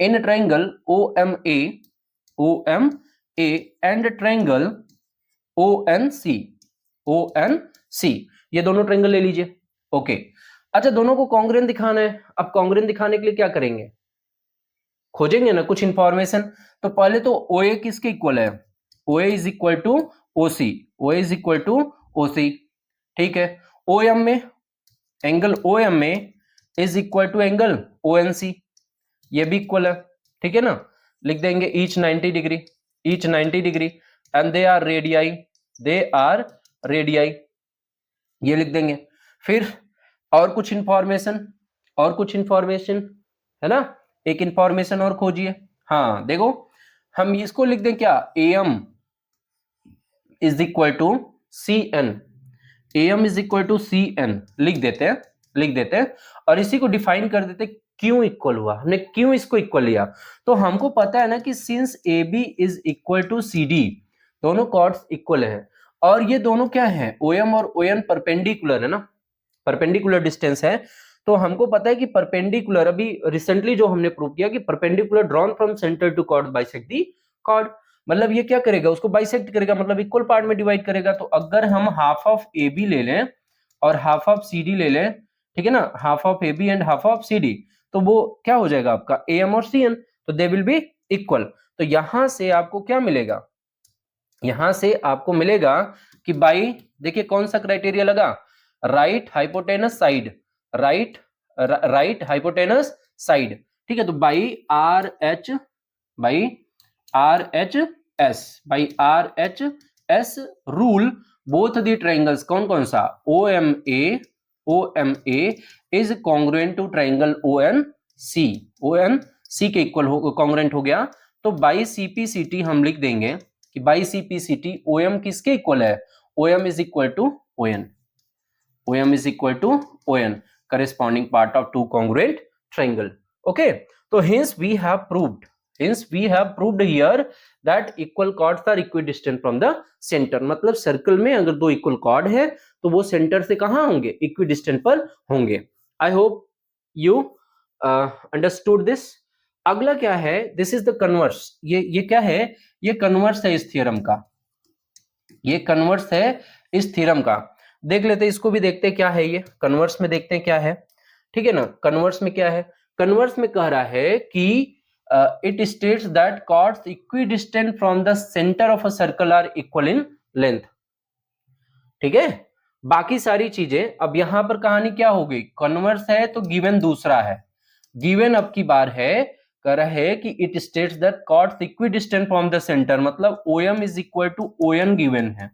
OMA and triangle ONC, ये दोनों ट्रायंगल ले लीजिए। ओके, अच्छा, दोनों को कॉन्ग्रुएंट दिखाना है। अब कॉन्ग्रुएंट दिखाने के लिए क्या करेंगे, खोजेंगे ना कुछ इंफॉर्मेशन। तो पहले तो OA किसके इक्वल है, OA is equal to OC, OA is equal to OC, ठीक है। OM में, एंगल OM में is equal to angle ONC, ये भी इक्वल है, ठीक है ना। लिख देंगे each 90 degree, each 90 degree, and they are radii, they are radii, ये लिख देंगे। फिर और कुछ इंफॉर्मेशन, और कुछ इंफॉर्मेशन है ना, एक इंफॉर्मेशन और खोजिए। हाँ देखो, हम इसको लिख दें क्या, AM is equal to CN, AM is equal to CN लिख देते हैं, लिख देते हैं, और इसी को डिफाइन कर देते हैं क्यों इक्वल हुआ, हमने क्यों इसको इक्वल लिया। तो हमको पता है ना कि since AB is equal to CD, दोनों कॉर्ड्स इक्वल है, और ये दोनों क्या है, OM और ON परपेंडिकुलर है ना, परपेंडिकुलर डिस्टेंस है। तो हमको पता है कि परपेंडिकुलर, अभी रिसेंटली जो हमने प्रूव किया कि perpendicular drawn from centre to chord bisect the chord, मतलब ये क्या करेगा, उसको बाइसेक्ट करेगा, मतलब इक्वल पार्ट में डिवाइड करेगा। तो अगर हम हाफ ऑफ AB ले लें और हाफ ऑफ CD ले लें, ठीक है ना, half of AB and half of CD, तो वो क्या हो जाएगा आपका AM और CN, तो दे विल बी इक्वल। तो यहां से आपको क्या मिलेगा, यहां से आपको मिलेगा कि बाई, देखिए कौन सा क्राइटेरिया लगा, right hypotenuse side, right hypotenuse side, ठीक है। तो by RHS, by RHS rule both the triangles, कौन कौन सा, OMA is congruent to triangle ONC के इक्वल कॉन्ग्रुएंट हो गया। तो बाई CPCT हम लिख देंगे कि बाई CPCT OM किसके इक्वल है, OM is equal to ON, OM is equal to ON, corresponding part of two congruent triangle. Okay, so hence we have proved here that equal chords are equidistant from the center. मतलब circle में अगर दो equal cord है तो वो centre से कहां होंगे, इक्विडिस्टेंट पर होंगे। आई होप यू अंडरस्टूड दिस। अगला क्या है, दिस इज द कन्वर्स, ये क्या है, ये कन्वर्स है इस थ्योरम का, ये कन्वर्स है इस थ्योरम का। देख लेते हैं, इसको भी देखते हैं क्या है, ये कन्वर्स में देखते हैं क्या है, ठीक है ना। कन्वर्स में क्या है, कन्वर्स में कह रहा है कि it states that chords equidistant from the centre of a circle are equal in length, ठीक है। बाकी सारी चीजें, अब यहां पर कहानी क्या हो गई, कन्वर्स है तो गिवन दूसरा है, गिवन अब की बार है, कह रहा है कि it states that chords equidistant from the centre, मतलब OM is equal to ON given है।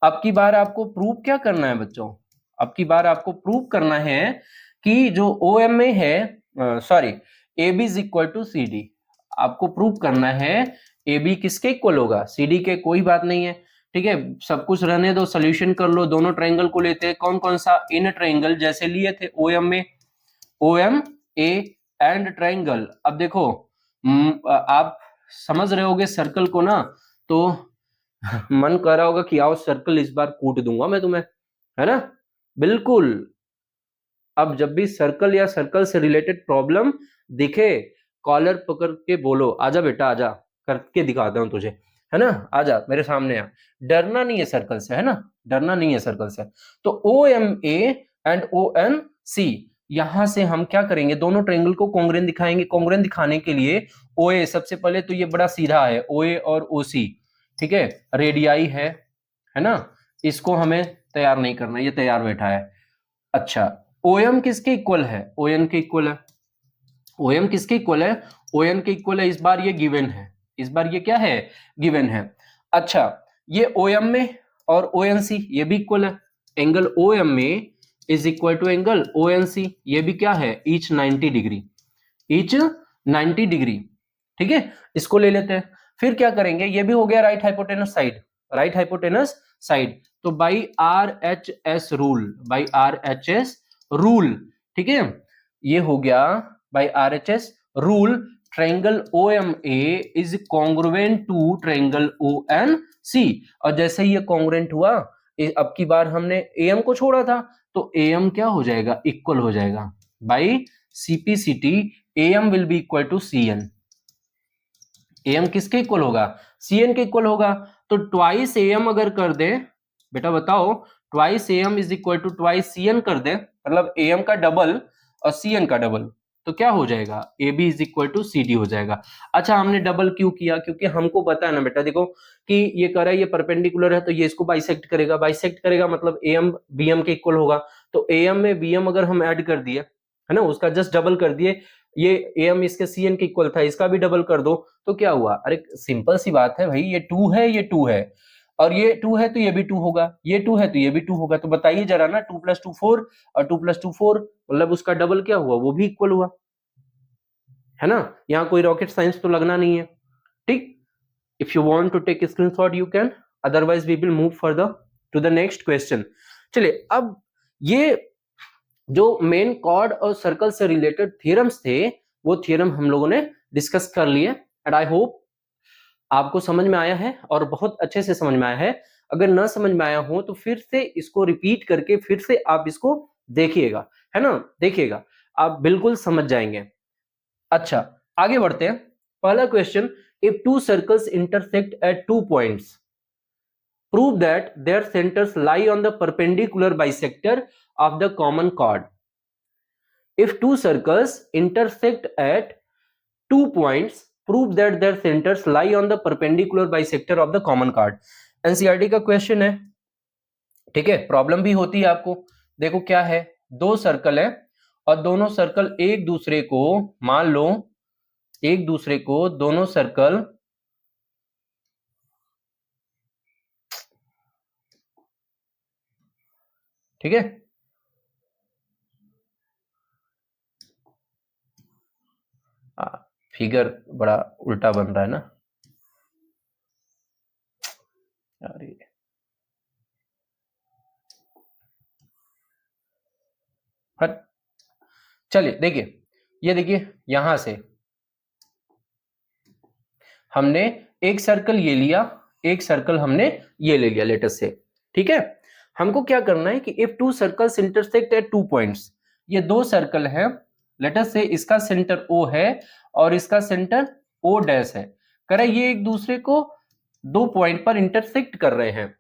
अब की बार आपको प्रूव क्या करना है बच्चों, अब की बार आपको प्रूव करना है कि जो OM में है, sorry, AB is equal to CD, आपको प्रूव करना है AB किसके इक्वल होगा, CD के, कोई बात नहीं है, ठीक है। सब कुछ रहने दो, सोल्यूशन कर लो। दोनों ट्रायंगल को लेते हैं, कौन कौन सा, इन ट्रायंगल जैसे लिए थे OM में, OMA एंड ट्रायंगल। अब देखो आप समझ रहे होगे सर्कल को ना, तो मन कर रहा होगा कि आओ सर्कल इस बार कूट दूंगा मैं तुम्हें, है ना, बिल्कुल। अब जब भी सर्कल या सर्कल से रिलेटेड प्रॉब्लम दिखे, कॉलर पकड़ के बोलो आजा बेटा आजा, करके दिखाता हूं तुझे, है ना, आजा मेरे सामने आ, डरना नहीं है सर्कल से, है ना, डरना नहीं है सर्कल से। तो OMA एंड ONC, यहां से हम क्या करेंगे, दोनों ट्रायंगल को कॉन्ग्रुएंट दिखाएंगे। कॉन्ग्रुएंट दिखाने के लिए OA, सबसे पहले तो ये बड़ा सीधा है, OA और OC, ठीक है, रेडियाई है ना, इसको हमें तैयार नहीं करना, ये तैयार बैठा है। अच्छा, OM किसके इक्वल है, ON के इक्वल है, OM किसके इक्वल है, ON के इक्वल है। इस बार ये गिवन है, इस बार ये क्या है, गिवन है। अच्छा, ये OM में और ONC ये भी इक्वल है, एंगल OM में is equal to angle ONC, ये भी क्या है, ईच 90 डिग्री, ईच 90 डिग्री, ठीक है। इसको ले लेते हैं, फिर क्या करेंगे, ये भी हो गया right hypotenuse side, right hypotenuse side. तो by RHS rule, by RHS rule, ठीक है, ये हो गया by RHS rule, triangle OMA is congruent to triangle ONC। और जैसे ही ये कॉन्ग्रुएंट हुआ, अब की बार हमने AM को छोड़ा था, तो AM क्या हो जाएगा, इक्वल हो जाएगा by CPCT, AM will be equal to CN, AM किसके इक्वल होगा, CN के इक्वल होगा। तो ट्वाइस AM अगर कर दे, बेटा बताओ, twice AM is equal to twice CN कर दे, मतलब AM का डबल और CN का डबल, तो क्या हो जाएगा, A B is equal to C D हो जाएगा। अच्छा हमने डबल क्यों किया, क्योंकि हमको पता है ना बेटा, देखो कि ये कर रहा है, ये परपेंडिकुलर है तो ये इसको बाइसेक्ट करेगा, बाइसेक्ट करेगा मतलब ए एम बी एम के इक्वल होगा। तो ए एम में बी एम अगर हम ऐड कर दिए है ना, उसका जस्ट डबल कर दिए, ये ए एम इसके सी एन के इक्वल था, इसका भी डबल कर दो तो क्या हुआ, अरे सिंपल सी बात है भाई, ये 2 है ये 2 है और ये 2 है तो ये भी 2 होगा, ये 2 है तो ये भी 2 होगा। तो बताइए जरा ना, 2 + 2 4 और 2 + 2 4 मतलब उसका डबल क्या हुआ, वो भी इक्वल हुआ, है ना। यहाँ कोई रॉकेट साइंस तो लगना नहीं है, ठीक। If you want to take screenshot you can, otherwise we will move further to the next question. चलिए अब ये जो मेन कॉर्ड और सर्कल से रिलेटेड थ्योरम्स थे वो थ्योरम हम लोगों ने डिस्कस कर लिए एंड आई होप आपको समझ में आया है और बहुत अच्छे से समझ में आया है। अगर ना समझ में आया हो तो फिर से इसको रिपीट करके फिर से आप इसको देखिएगा, है ना, देखिएगा आप बिल्कुल समझ जाएंगे। अच्छा आगे बढ़ते हैं। पहला question, if two circles intersect at 2 points prove that their centers lie on the perpendicular bisector of the common chord. If two circles intersect at 2 points prove that their centers lie on the perpendicular bisector of the common chord. NCERT का question है, ठीक है, problem भी होती है आपको। देखो क्या है, दो सर्कल है और दोनों सर्कल एक दूसरे को, मान लो एक दूसरे को दोनों सर्कल ठीक है, फिगर बड़ा उल्टा बन रहा है ना, अरे हट। चलिए देखिए, ये देखिए यहां से हमने एक सर्कल ये लिया, एक सर्कल हमने ये ले लिया लेटेस्ट से, ठीक है। हमको क्या करना है कि if two circles intersect at 2 points, ये दो सर्कल है, लेटेस्ट से इसका सेंटर O है और इसका सेंटर O डैश है, करे ये एक दूसरे को 2 पॉइंट पर इंटरसेक्ट कर रहे हैं।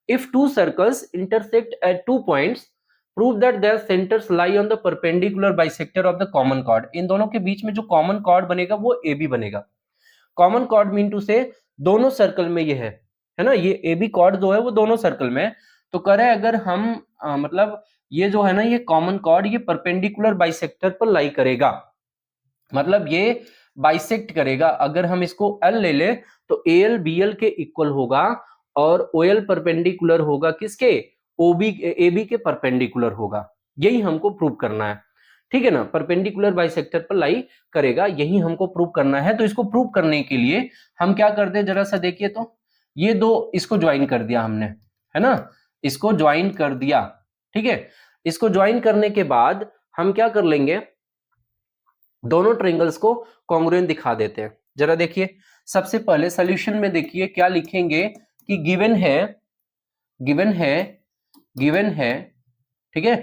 If two circles intersect at 2 points prove that their centres lie on the perpendicular bisector of the common chord. इन दोनों के बीच में जो कॉमन कॉर्ड बनेगा वो AB बनेगा। कॉमन कॉर्ड मीन टू से दोनों सर्कल में ये है ना, ये ए बी कॉर्ड जो है वो दोनों सर्कल में है। तो करे अगर हम मतलब ये जो है ना, ये कॉमन कॉर्ड ये परपेंडिकुलर बाइसेक्टर पर लाई करेगा, मतलब ये बाइसेक्ट करेगा। अगर हम इसको एल ले ले तो ए एल बी एल के इक्वल होगा और ओ एल परपेंडिकुलर होगा किसके, ओबी ए बी के परपेंडिकुलर होगा। यही हमको प्रूव करना है, ठीक है ना, परपेंडिकुलर बाइसेक्टर पर लाई करेगा, यही हमको प्रूव करना है। तो इसको प्रूव करने के लिए हम क्या करते हैं, जरा सा देखिए, तो ये दो इसको ज्वाइन कर दिया हमने, है ना, इसको ज्वाइन कर दिया, ठीक है। इसको ज्वाइन करने के बाद हम क्या कर लेंगे, दोनों ट्रायंगल्स को कॉन्ग्रुएंट दिखा देते हैं। जरा देखिए, सबसे पहले सॉल्यूशन में देखिए क्या लिखेंगे कि गिवन है, गिवन है, गिवन है, ठीक है,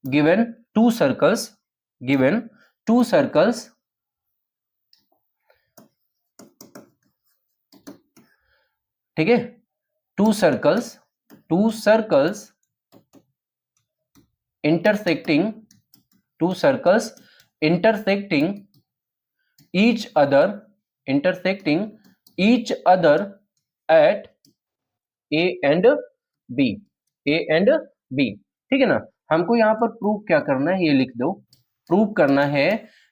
given to circles, given to circles, ठीक है, to circles, to circles intersecting, two circles intersecting each other, intersecting each other at A and B, A and B, ठीक है ना। हमको यहाँ पर प्रूव क्या करना है, ये लिख दो, प्रूव करना है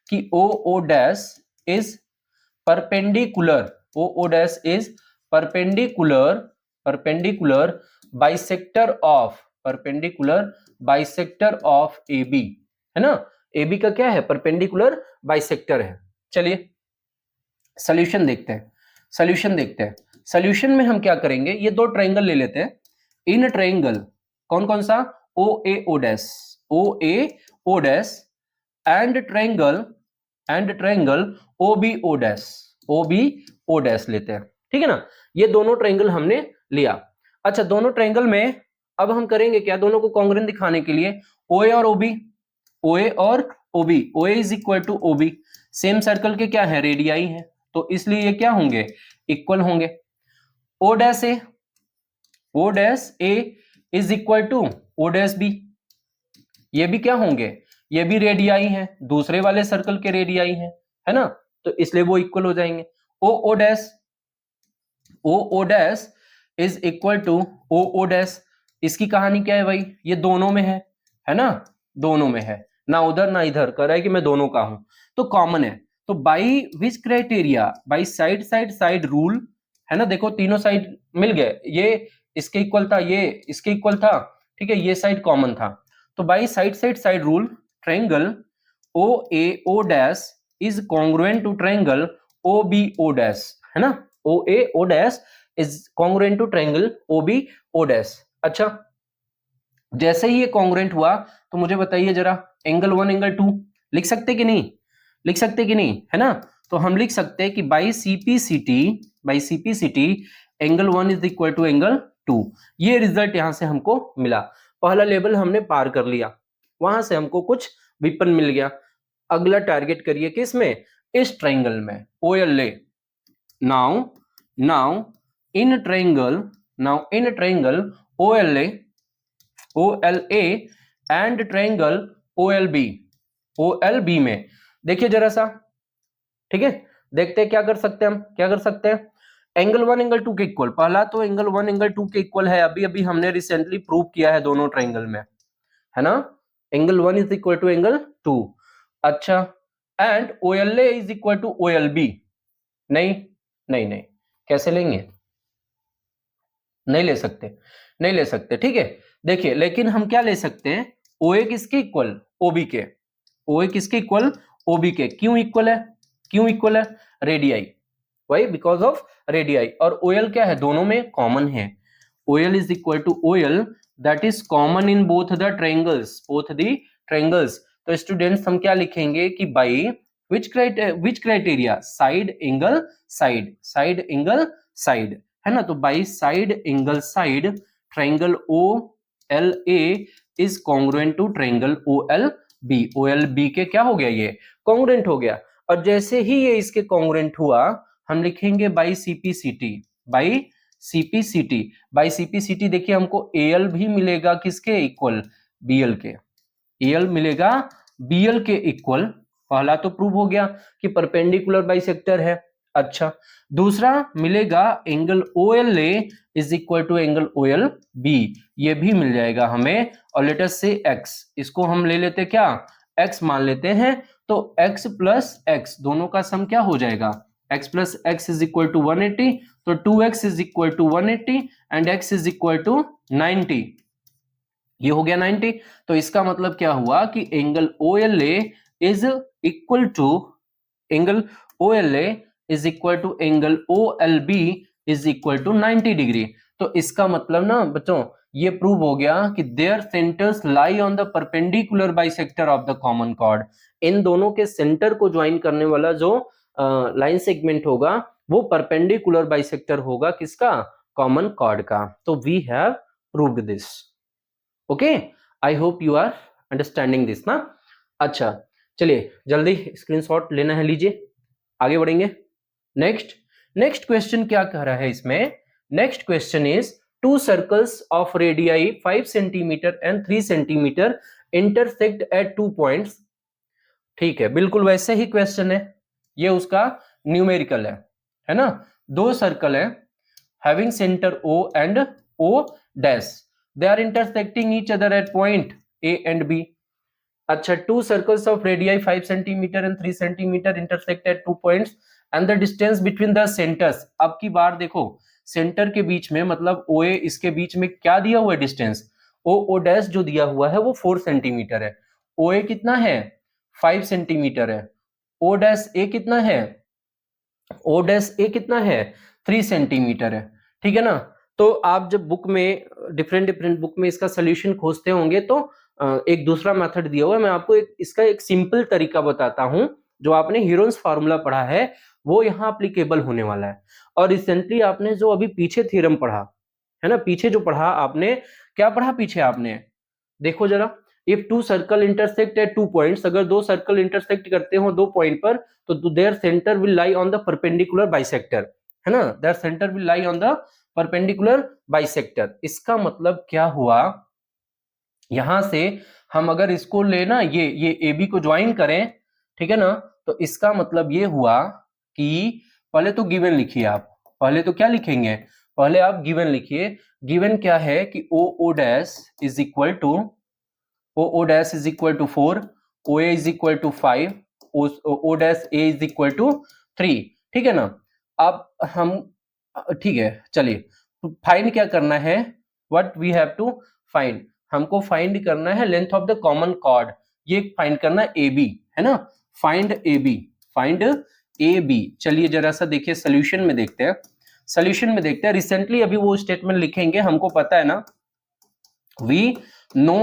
कि O O dash is perpendicular, O O dash is perpendicular, perpendicular bisector of, perpendicular bisector of A B, है ना। ए बी का क्या है, परपेंडिकुलर बाइसेक्टर है। चलिए सॉल्यूशन देखते हैं, सॉल्यूशन देखते हैं। सॉल्यूशन में हम क्या करेंगे, ये दो ट्रायंगल ले लेते हैं। इन ट्रायंगल कौन कौन सा, O A O dash, O A O dash and triangle, and triangle O B O dash, O B O dash लेते हैं, ठीक है ना। ये दोनों ट्रायंगल हमने लिया। अच्छा दोनों ट्रायंगल में अब हम करेंगे क्या, दोनों को कॉन्ग्रुएंट दिखाने के लिए OA और OB, OA और OB, OA is equal to OB, same circle के क्या है, रेडियाई है, तो इसलिए ये क्या होंगे, इक्वल होंगे। O dash A, O dash A is equal to O dash B, ये भी क्या होंगे, ये भी रेडियाई है, दूसरे वाले सर्कल के रेडियाई है ना, तो इसलिए वो इक्वल हो जाएंगे। O O dash, O O dash is equal to O O dash, इसकी कहानी क्या है भाई, ये दोनों में है ना, दोनों में है, ना उधर ना इधर, कर रहा है कि मैं दोनों का हूं, तो कॉमन है। तो by which criteria, by side side side rule, है ना, देखो तीनों साइड मिल गए, ये इसके इक्वल था, ये इसके इक्वल था, ठीक है, ये साइड कॉमन था, तो by side side side rule triangle O A O dash is congruent to triangle O B O dash, है ना, O A O dash is congruent to triangle O B O dash. अच्छा, जैसे ही ये congruent हुआ तो मुझे बताइए जरा, एंगल 1 एंगल 2 लिख सकते कि नहीं, लिख सकते कि नहीं, है ना, तो हम लिख सकते हैं कि by CPCT angle 1 is equal to angle 2। ये रिजल्ट यहां से हमको मिला, पहला लेवल हमने पार कर लिया, वहां से हमको कुछ विपन मिल गया। अगला टारगेट करिए किस में, इस ट्रायंगल में, OLA। Now now in triangle, OLA and triangle OLB में देखिए जरा सा, ठीक है, देखते हैं क्या कर सकते हैं हम, क्या कर सकते हैं। एंगल 1 एंगल 2 के इक्वल, पहला तो एंगल 1 एंगल 2 के इक्वल है, अभी अभी हमने रिसेंटली प्रूव किया है दोनों ट्रायंगल में, है ना, angle 1 is equal to angle 2। अच्छा, and OLA is equal to OLB, नहीं नहीं नहीं, कैसे लेंगे, नहीं ले सकते, नहीं ले सकते, ठीक है। देखिए लेकिन हम क्या ले सकते हैं, OA किसके इक्वल, OB के, OA किसके इक्वल, OB के, क्यों इक्वल है, क्यों इक्वल है, radii, why because of radii, और OL क्या है, दोनों में कॉमन है, OL is equal to OL that is common in both the triangles, both the triangles. तो स्टूडेंट्स हम क्या लिखेंगे कि by which criteria, side angle side, side angle side, है ना, तो by side angle side triangle OLA is congruent to triangle OLB, OLB के क्या हो गया, ये कॉन्ग्रुएंट हो गया। और जैसे ही ये इसके कॉन्ग्रुएंट हुआ हम लिखेंगे by CPCT, by CPCT, by CPCT देखिए हमको AL भी मिलेगा किसके इक्वल, BL के, AL मिलेगा BL के इक्वल, पहला तो प्रूव हो गया कि परपेंडिकुलर बाइसेक्टर है। अच्छा, दूसरा मिलेगा angle OLA is equal to angle OLB, ये भी मिल जाएगा हमें, और लेट अस से x, इसको हम ले लेते क्या, x मान लेते हैं, तो x प्लस x दोनों का सम क्या हो जाएगा, x plus x is equal to 180, तो 2x is equal to 180 and x is equal to 90, ये हो गया 90। तो इसका मतलब क्या हुआ कि angle OLA is equal to, angle OLA is equal to angle OLB is equal to 90 degree. तो इसका मतलब ना बच्चों ये प्रूव हो गया कि their centres lie on the perpendicular bisector of the common chord, इन दोनों के सेंटर को ज्वाइन करने वाला जो लाइन सेगमेंट होगा वो परपेंडिकुलर बाइसेक्टर होगा किसका, कॉमन कॉर्ड का। तो we have proved this, okay, I hope you are understanding this ना। अच्छा चलिए जल्दी स्क्रीनशॉट लेना है, लीजिए, आगे बढ़ेंगे। नेक्स्ट क्वेश्चन क्या कह रहा है इसमें, next question is to circles of radii 5 centimetre and 3 centimetre intersect at 2 points. ठीक है, बिल्कुल वैसे ही क्वेश्चन है, ये उसका न्यूमेरिकल है ना, दो सर्कल है having centre O and O dash, they are intersecting each other at point A and B. अच्छा, two circles of radii 5 centimeter and 3 centimeter intersect at 2 points and the distance between the centers। अब की बार देखो centre के बीच में मतलब OA इसके बीच में क्या दिया हुआ है डिस्टेंस, O डैश जो दिया हुआ है वो 4 सेंटीमीटर है, OA कितना है 5 सेंटीमीटर है, O डैश A कितना है, O डैश A कितना है 3 सेंटीमीटर है, ठीक है ना। तो आप जब बुक में डिफरेंट बुक में इसका सोल्यूशन खोजते होंगे तो एक दूसरा मेथड दिया हुआ है, मैं आपको इसका एक सिंपल तरीका बताता हूं, जो आपने हीरोन्स फार्मूला पढ़ा है वो यहाँ अप्लीकेबल होने वाला है। और रिसेंटली आपने जो अभी पीछे थ्योरम पढ़ा है ना, पीछे जो पढ़ा आपने, क्या पढ़ा पीछे आपने, देखो जरा, if two circle intersect at 2 points, अगर दो सर्कल इंटरसेक्ट करते हो 2 पॉइंट पर तो their centre will lie on the perpendicular bisector, है ना, their centre will lie on the perpendicular bisector. इसका मतलब क्या हुआ, यहां से हम अगर इसको लेना ये ए बी को ज्वाइन करें, ठीक है ना, तो इसका मतलब ये हुआ कि पहले तो गिवन लिखिए आप, पहले तो क्या लिखेंगे, पहले आप गिवन लिखिए। गिवन क्या है कि O O dash is equal to O dash is equal to 4, O A is equal to 5, O dash A is equal to 3, ठीक है ना। अब हम ठीक है, चलिए फाइंड क्या करना है, what we have to find, हमको फाइंड करना है length of the common chord, ये फाइंड करना है ए बी, है ना, find A B, find A B. चलिए जरा सा देखिए सोल्यूशन में देखते हैं, सोल्यूशन में देखते हैं, रिसेंटली अभी वो स्टेटमेंट लिखेंगे, हमको पता है ना, we know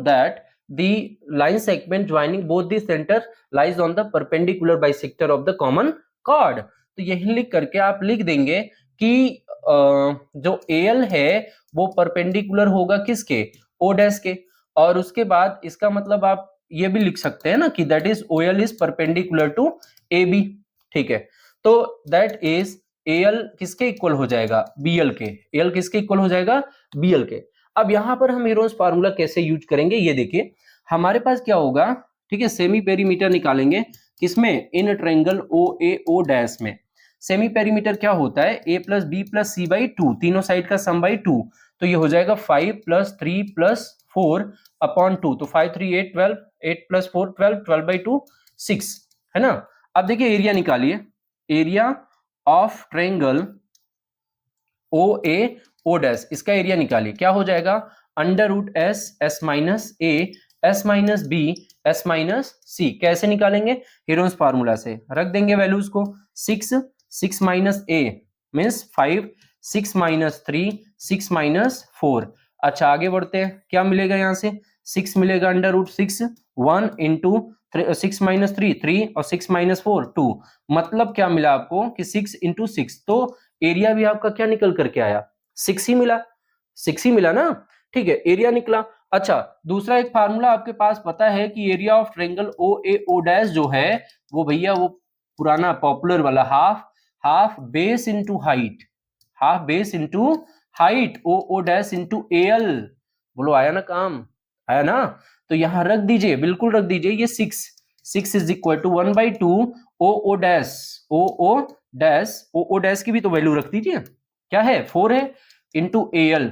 that the line segment joining both the center lies on the perpendicular bisector of the common chord। तो यही लिख करके आप लिख देंगे कि जो AL है वो परपेंडिकुलर होगा किसके, O डैश के, और उसके बाद इसका मतलब आप ये भी लिख सकते हैं ना कि that is OL is perpendicular to AB, ठीक है। तो दैट इज AL किसके इक्वल हो जाएगा, BL के, AL किसके इक्वल हो जाएगा, BL के। अब यहां पर हम हीरोज फार्मूला कैसे यूज करेंगे, ये देखिए हमारे पास क्या होगा, ठीक है, सेमी पेरीमीटर निकालेंगे किसमें, इन ट्रायंगल OAO डैश में। सेमी पेरीमीटर क्या होता है, A plus B plus C by 2, तीनों साइड का सम बाई 2, तो ये हो जाएगा 5 प्लस 3 प्लस 4 अपॉन 2, तो 5 3 8 12, 8 प्लस 4 12, 12 बाई 2 6, है ना। अब देखिए एरिया निकालिए, area of triangle OAO dash, इसका एरिया निकालिए, क्या हो जाएगा, under root S, S minus A, S minus B, S minus C. कैसे निकालेंगे, हीरोन्स फार्मूला से रख देंगे वैल्यूज को, 6 माइनस ए मीन्स 5, 6 माइनस 3, 6 माइनस 4। अच्छा आगे बढ़ते हैं, क्या मिलेगा यहाँ से, 6 मिलेगा अंडर रूट 6, 1 इंटू 6 माइनस 3 3, और 6 माइनस 4 2, मतलब क्या मिला आपको कि 6 इंटू 6, तो एरिया भी आपका क्या निकल करके आया, 6 ही मिला, 6 ही मिला ना, ठीक है, एरिया निकला। अच्छा दूसरा एक फार्मूला आपके पास पता है कि area of triangle OAO dash जो है वो भैया वो पुराना पॉपुलर वाला half base into height, half base into height, OO dash into AL, बोलो आया ना काम, आया ना। तो यहां रख दीजिए, बिल्कुल रख दीजिए, ये 6 is equal to 1/2 OO dash, OO dash की भी तो वैल्यू रख दीजिए, क्या है 4 है, इंटू AL,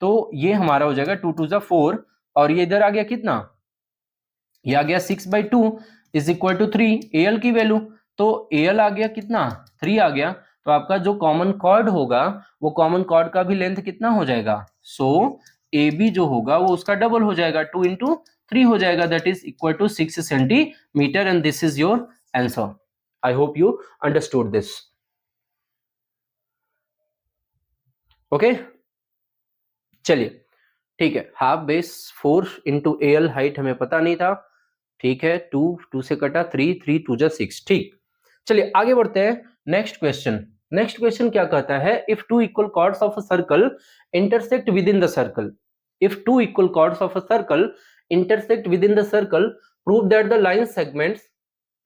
तो ये हमारा हो जाएगा 2 2 जा 4, और ये इधर आ गया कितना, ये आ गया 6/2 इज इक्वल टू 3, AL की वैल्यू, तो AL आ गया कितना, 3 आ गया, तो आपका जो कॉमन कॉर्ड होगा वो कॉमन कॉर्ड का भी लेंथ कितना हो जाएगा, सो AB जो होगा वो उसका डबल हो जाएगा, 2 इंटू 3 हो जाएगा, that is equal to 6 centimetre, and this is your answer. I hope you understood this, okay. चलिए ठीक है, half base 4 into AL height हमें पता नहीं था, ठीक है, 2 से कटा 3 3 2 जा 6, ठीक। चलिए आगे बढ़ते हैं, नेक्स्ट क्वेश्चन। नेक्स्ट क्वेश्चन क्या कहता है, if two equal chords of a circle intersect within the circle, if two equal chords of a circle intersect within the circle, prove that the line segments,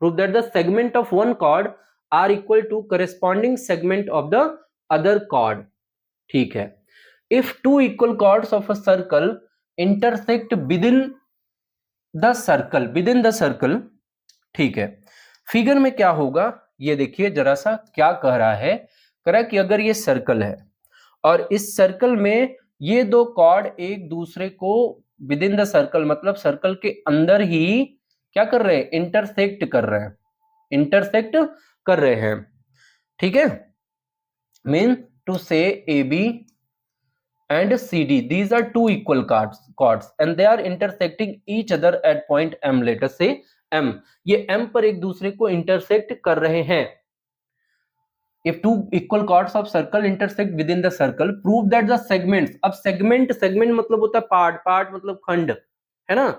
prove that the segment of one chord are equal to corresponding segment of the other chord, ठीक है। If two equal chords of a circle intersect within the circle, within the circle, ठीक है। Figure में क्या होगा ये देखिए जरा सा, क्या कह रहा है, कह रहा है कि अगर ये सर्कल है और इस सर्कल में ये दो कॉर्ड एक दूसरे को विद इन द सर्कल मतलब सर्कल के अंदर ही क्या कर रहे हैं, इंटरसेक्ट कर रहे हैं, इंटरसेक्ट कर रहे हैं, ठीक है। मीन टू से AB and CD, these are two equal chords and they are intersecting each other at point M, let us say M, ये M पर एक दूसरे को इंटरसेक्ट कर रहे हैं। If two equal chords of circle intersect within the circle, prove that the segments, अब segment मतलब होता है पार्ट मतलब खंड, है ना,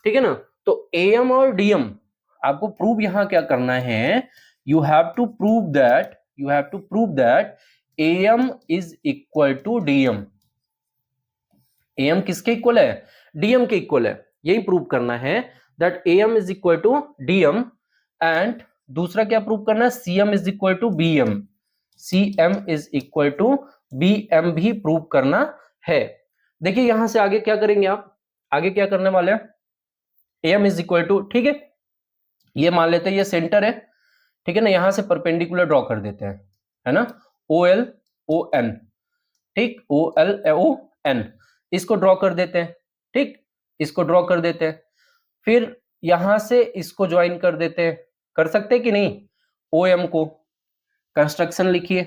ठीक है ना। तो AM और DM आपको प्रूव यहां क्या करना है, you have to prove that AM is equal to DM, AM किसके इक्वल है, DM के इक्वल है, यही प्रूव करना है, that AM is equal to DM, and दूसरा क्या प्रूव करना है, CM is equal to BM, CM is equal to BM भी प्रूव करना है। देखिए यहां से आगे क्या करेंगे आप, आगे क्या करने वाले हैं, एम इज इक्वल टू, ठीक है, ये मान लेते हैं ये सेंटर है, ठीक है ना, यहां से परपेंडिकुलर ड्रॉ कर देते हैं, है ना, ओ एल ओ एन, ठीक, ओ एल ओ एन, इसको ड्रॉ कर देते हैं, ठीक, इसको ड्रॉ कर देते हैं, फिर यहां से इसको ज्वाइन कर देते हैं, कर सकते हैं कि नहीं, ओ एम को, कंस्ट्रक्शन लिखिए,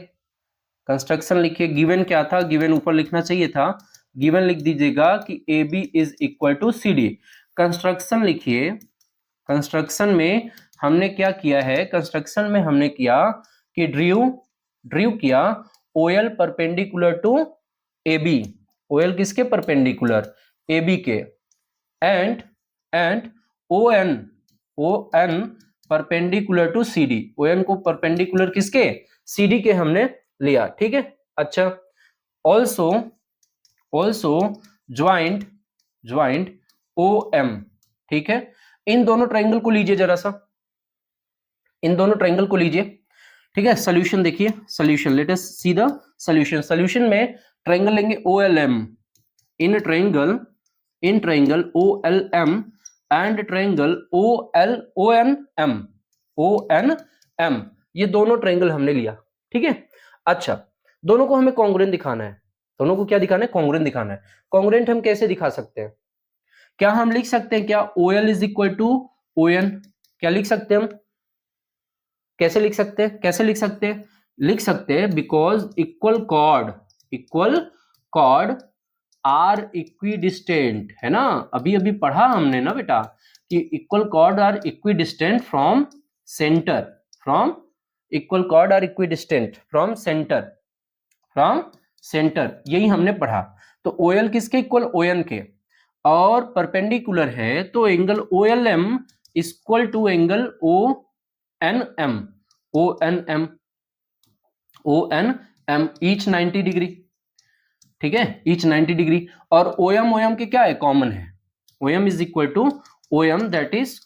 कंस्ट्रक्शन लिखिए, गिवन क्या था, गिवन ऊपर लिखना चाहिए था, गिवन लिख दीजिएगा कि A B is equal to C D, construction लिखिए, कंस्ट्रक्शन में हमने क्या किया है, कंस्ट्रक्शन में हमने किया कि ड्रीव किया OL perpendicular to A B, OL किसके परपेंडिकुलर, ए बी के, and O N perpendicular to C D, O N को परपेंडिकुलर किसके, सी डी के हमने लिया, ठीक है। अच्छा, ऑल्सो ज्वाइंट ओ एम, ठीक है, इन दोनों ट्राइंगल को लीजिए जरा सा, इन दोनों ट्राइंगल को लीजिए, ठीक है, सोल्यूशन देखिए, solution, let us see the solution, solution में ट्राइंगल लेंगे O L M, in triangle O L M and triangle O N M, ये दोनों ट्राइंगल हमने लिया, ठीक है। अच्छा, दोनों को हमें कॉन्ग्रुएंट दिखाना है, दोनों को क्या दिखाना है, कॉन्ग्रुएंट दिखाना है। कॉन्ग्रुएंट हम कैसे दिखा सकते हैं, क्या हम लिख सकते हैं क्या, O L is equal to O N, क्या लिख सकते हैं हम, कैसे लिख सकते हैं, कैसे लिख सकते हैं, लिख सकते हैं because equal chord are equidistant, है ना, अभी अभी पढ़ा हमने ना बेटा कि equal chord are equidistant from centre, from equal chord are equidistant from centre, यही हमने पढ़ा। तो ओ एल किसके इक्वल, ओ एन के, और परपेंडिकुलर है तो angle O L M equal to angle O N M each 90 degree, ठीक है, ईच 90 डिग्री, और ओ एम के क्या है, कॉमन है, O M is equal to O M that is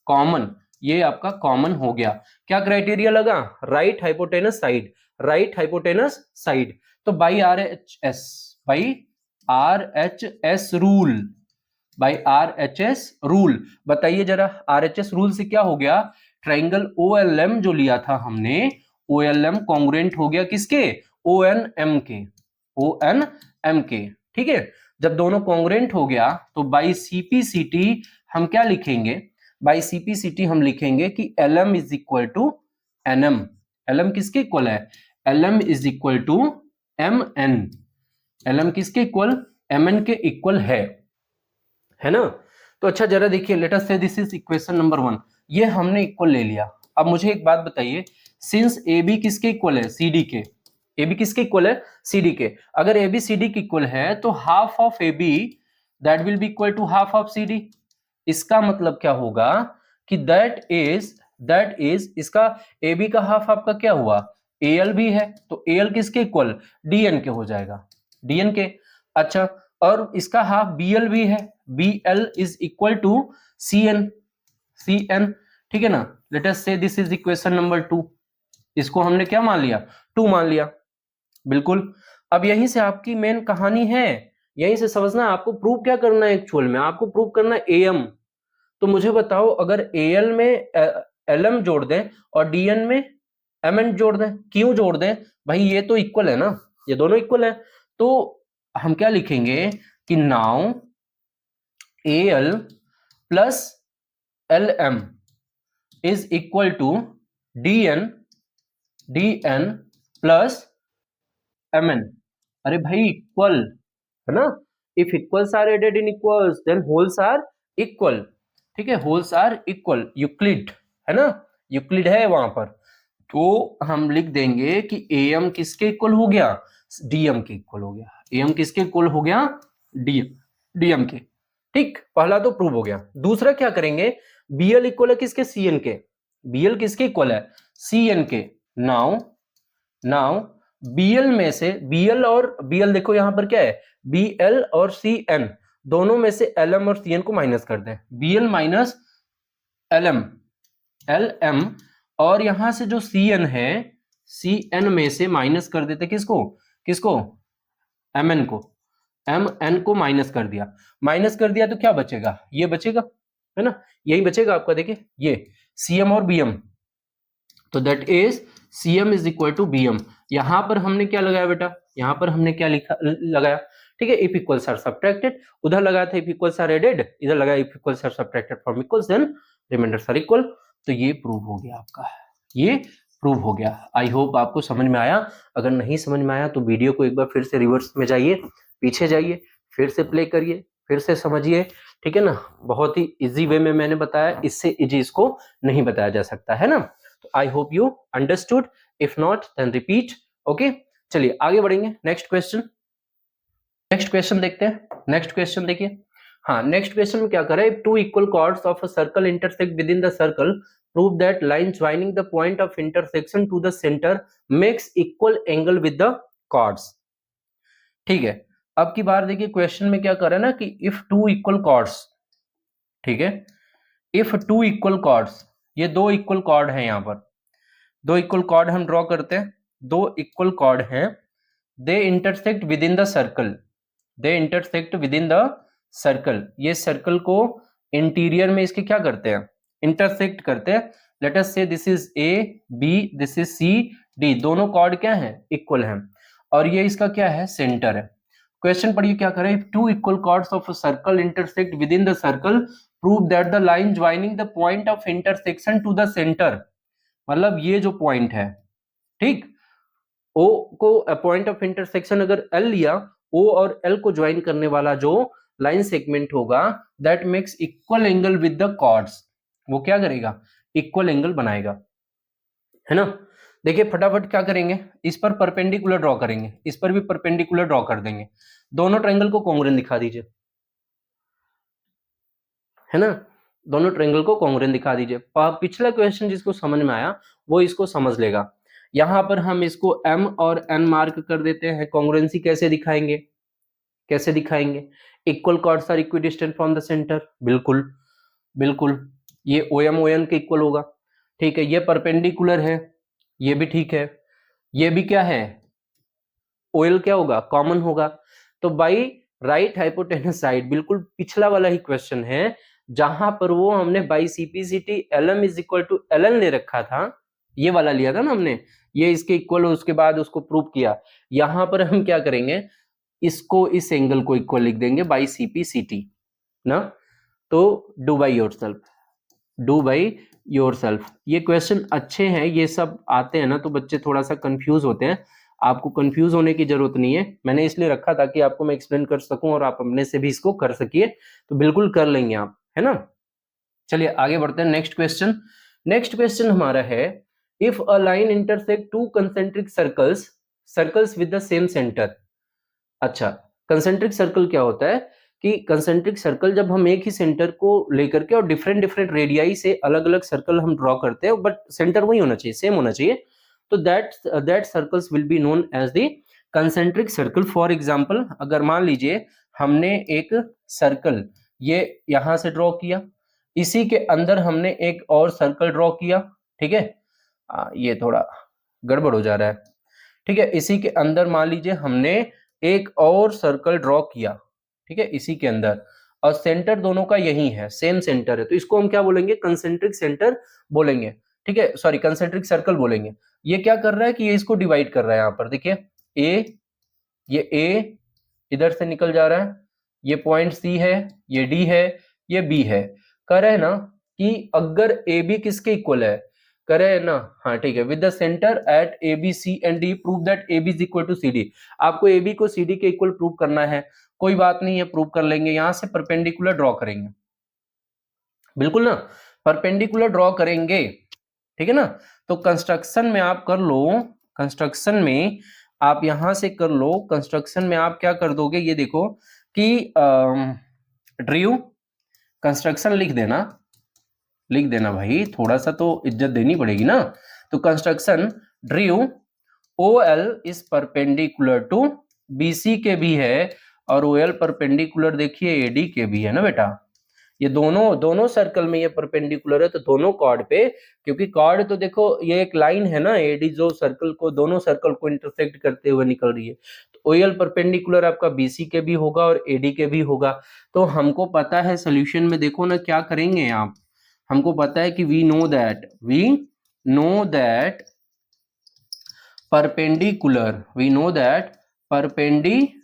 common, ये आपका कॉमन हो गया। क्या क्राइटेरिया लगा, राइट हाइपोटेनस साइड, तो by R H S rule, बताइए जरा, आर एच एस रूल से क्या हो गया, ट्राइंगल ओ एल एम जो लिया था हमने, ओ एल एम कॉन्ग्रुएंट हो गया किसके, ओ एन एम के, ठीक है। जब दोनों कॉन्ग्रुएंट हो गया तो बाई सीपीसीटी हम क्या लिखेंगे, बाई सीपीसीटी हम लिखेंगे कि L M is equal to N M, L M किसके इक्वल है, L M is equal to M N, L M किसके इक्वल, एम एन के इक्वल है ना। तो अच्छा जरा देखिए, late us say this is equation number 1, ये हमने इक्वल ले लिया। अब मुझे एक बात बताइए, सिंस ए बी किसके इक्वल है, सी डी के, ए बी किसके इक्वल है, सी डी के, अगर ए बी सी डी के इक्वल है तो half of A B that will be equal to half of C D, इसका मतलब क्या होगा कि दैट इज इसका ए बी का हाफ आपका क्या हुआ, ए एल भी है, तो ए एल किसके इक्वल, डी एन के हो जाएगा, डी एन के। अच्छा, और इसका हाफ बी एल भी है, B L is equal to C N, ठीक है ना। Late us say this is equation number 2, इसको हमने क्या मान लिया, 2 मान लिया, बिल्कुल। अब यहीं से आपकी मेन कहानी है, यहीं से समझना है आपको, प्रूव क्या करना है, एक्चुअल में आपको प्रूव करना है एम। तो मुझे बताओ, अगर एल में एल एम जोड़ दें और डीएन में एम एन जोड़ दें, क्यों जोड़ दें भाई, ये तो इक्वल है ना, ये दोनों इक्वल है, तो हम क्या लिखेंगे कि now A L plus L M is equal to D N plus M N, अरे भाई इक्वल है ना, if equals are added in equals then wholes are equal, ठीक है, होल्स आर इक्वल, यूक्लिड है ना, यूक्लिड है वहां पर, तो हम लिख देंगे कि एम किसके इक्वल हो गया, डीएम के इक्वल हो गया, एम किसके इक्वल हो गया, डीएम के, ठीक, पहला तो प्रूव हो गया। दूसरा क्या करेंगे, बीएल इक्वल है किसके, सीएन के, बीएल किसके इक्वल है, सीएन के, नाउ बीएल में से, बीएल और बीएल देखो यहां पर क्या है, बीएल और सीएन दोनों में से एलएम और सीएन को माइनस कर दें, बीएल माइनस एलएम, और यहां से जो सीएन है, सीएन में से माइनस कर देते किसको, एमएन को, एम एन को माइनस कर दिया तो क्या बचेगा, ये बचेगा, है ना, यही बचेगा आपका। देखिए ये सीएम और बीएम, तो that is CM is equal to BM. यहां पर हमने क्या लगाया बेटा, यहां पर हमने क्या लिखा लगाया, ठीक है, इफ इक्वल्स आर सब्ट्रैक्टेड, उधर लगाया था इफ इक्वल्स आर एडेड, इधर लगाया if equals are subtracted from equals then remainders are equal. तो ये प्रूव हो गया आपका, ये प्रूव हो गया। आई होप आपको समझ में आया। अगर नहीं समझ में आया तो वीडियो को एक बार फिर से रिवर्स में जाइए, पीछे जाइए, फिर से प्ले करिए, फिर से समझिए, ठीक है ना। बहुत ही इजी वे में मैंने बताया, इससे इजी इसको नहीं बताया जा सकता, है ना। तो I hope you understood, if not then repeat. Okay, चलिए आगे बढ़ेंगे। नेक्स्ट क्वेश्चन देखते हैं। नेक्स्ट क्वेश्चन देखिए, हाँ नेक्स्ट क्वेश्चन में क्या करें, if two equal chords of a circle intersect within the circle, prove that line joining the point of intersection to the centre makes equal angle with the chords. ठीक है, अब की बार देखिए question में क्या कर रहा है ना कि इफ टू इक्वल कॉर्ड्स, ठीक है, इफ टू इक्वल कॉर्ड्स, ये दो इक्वल कॉर्ड हैं, यहां पर दो इक्वल कॉर्ड हम ड्रॉ करते हैं, दो इक्वल कॉर्ड हैं, they intersect within the circle, they intersect within the circle, ये सर्कल को इंटीरियर में इसके क्या करते हैं, इंटरसेक्ट करते हैं। Let us say this is A B, this is C D, दोनों कॉर्ड क्या है, इक्वल हैं, और ये इसका क्या है, सेंटर है। क्वेश्चन पढ़िए क्या करें, if two equal chords of a circle intersect within the circle, prove that the line joining the point of intersection to the centre, मतलब ये जो पॉइंट है, ठीक, ओ को पॉइंट ऑफ इंटरसेक्शन अगर एल लिया, ओ और L को ज्वाइन करने वाला जो लाइन सेगमेंट होगा, that makes equal angle with the chords, वो क्या करेगा, इक्वल एंगल बनाएगा, है ना। देखिए फटाफट क्या करेंगे, इस पर परपेंडिकुलर ड्रॉ करेंगे, इस पर भी परपेंडिकुलर ड्रॉ कर देंगे, दोनों ट्रायंगल को कॉन्ग्रुएंट दिखा दीजिए, है ना, दोनों ट्रायंगल को कॉन्ग्रुएंट दिखा दीजिए। पिछला क्वेश्चन जिसको समझ में आया वो इसको समझ लेगा। यहां पर हम इसको m और n मार्क कर देते हैं। कॉन्ग्रुएंसी कैसे दिखाएंगे, कैसे दिखाएंगे, equal chords are equidistant from the centre, बिल्कुल बिल्कुल, ये OM ON के इक्वल होगा, ठीक है, ये परपेंडिकुलर है, ये भी ठीक है, ये भी क्या है, OL क्या होगा, कॉमन होगा। तो बाई राइट हाइपोटेनस साइड, बिल्कुल पिछला वाला ही क्वेश्चन है, जहां पर वो हमने बाई CPCT LM is equal to LN ले रखा था, ये वाला लिया था ना हमने, ये इसके इक्वल, उसके बाद उसको प्रूव किया। यहां पर हम क्या करेंगे, इसको इस एंगल को इक्वल लिख देंगे बाई CPCT ना। तो do by yourself, do by yourself. ये क्वेश्चन अच्छे हैं, ये सब आते हैं ना तो बच्चे थोड़ा सा कंफ्यूज होते हैं, आपको कंफ्यूज होने की जरूरत नहीं है, मैंने इसलिए रखा ताकि आपको मैं एक्सप्लेन कर सकूं और आप अपने से भी इसको कर सकिए, तो बिल्कुल कर लेंगे आप, है ना। चलिए आगे बढ़ते हैं। नेक्स्ट क्वेश्चन, नेक्स्ट क्वेश्चन हमारा है, if a line intersect two concentric circles, circles with the same centre. अच्छा, कंसेंट्रिक सर्कल क्या होता है कि कंसेंट्रिक सर्कल जब हम एक ही सेंटर को लेकर के और डिफरेंट डिफरेंट रेडियाई से अलग अलग सर्कल हम ड्रॉ करते हैं, बट सेंटर वही होना चाहिए, सेम होना चाहिए, तो that circles will be known as the concentric circle. For example, अगर मान लीजिए हमने एक सर्कल ये यहां से ड्रॉ किया, इसी के अंदर हमने एक और सर्कल ड्रॉ किया, ठीक है, ये थोड़ा गड़बड़ हो जा रहा है, ठीक है, इसी के अंदर मान लीजिए हमने एक और सर्कल ड्रॉ किया, ठीक है, इसी के अंदर, और सेंटर दोनों का यही है, सेम सेंटर है, तो इसको हम क्या बोलेंगे, कंसेंट्रिक सेंटर बोलेंगे, ठीक है, सॉरी कंसेंट्रिक सर्कल बोलेंगे। ये क्या कर रहा है कि ये इसको डिवाइड कर रहा है, यहां पर देखिए ये ए इधर से निकल जा रहा है, ये पॉइंट C है, ये D है, ये B है, कह रहे हैं ना कि अगर AB किसके इक्वल है, करे है ना, हाँ ठीक है, with the centre at ABC and D, prove that AB is equal to CD। आपको AB को CD के इक्वल प्रूव करना है, कोई बात नहीं है, प्रूव कर लेंगे, यहां से परपेंडिकुलर ड्रॉ करेंगे, बिल्कुल ना, परपेंडिकुलर ड्रॉ करेंगे, ठीक है ना। तो कंस्ट्रक्शन में आप कर लो, कंस्ट्रक्शन में आप यहां से कर लो, कंस्ट्रक्शन में आप क्या कर दोगे, ये देखो कि ड्रीव कंस्ट्रक्शन लिख देना भाई, थोड़ा सा तो इज्जत देनी पड़ेगी ना। तो construction drew OL is perpendicular to BC के भी है, और OL परपेंडिकुलर देखिए AD के भी है ना बेटा, ये दोनों दोनों सर्कल में ये परपेंडिकुलर है, तो दोनों कॉर्ड पे, क्योंकि कॉर्ड तो देखो ये एक लाइन है ना, एडी जो सर्कल को, दोनों सर्कल को इंटरसेक्ट करते हुए निकल रही है, तो ओएल परपेंडिकुलर आपका बीसी के भी होगा और एडी के भी होगा। तो हमको पता है सोल्यूशन में देखो ना क्या करेंगे आप, हमको पता है कि we know that perpendicular, we know that perpendicular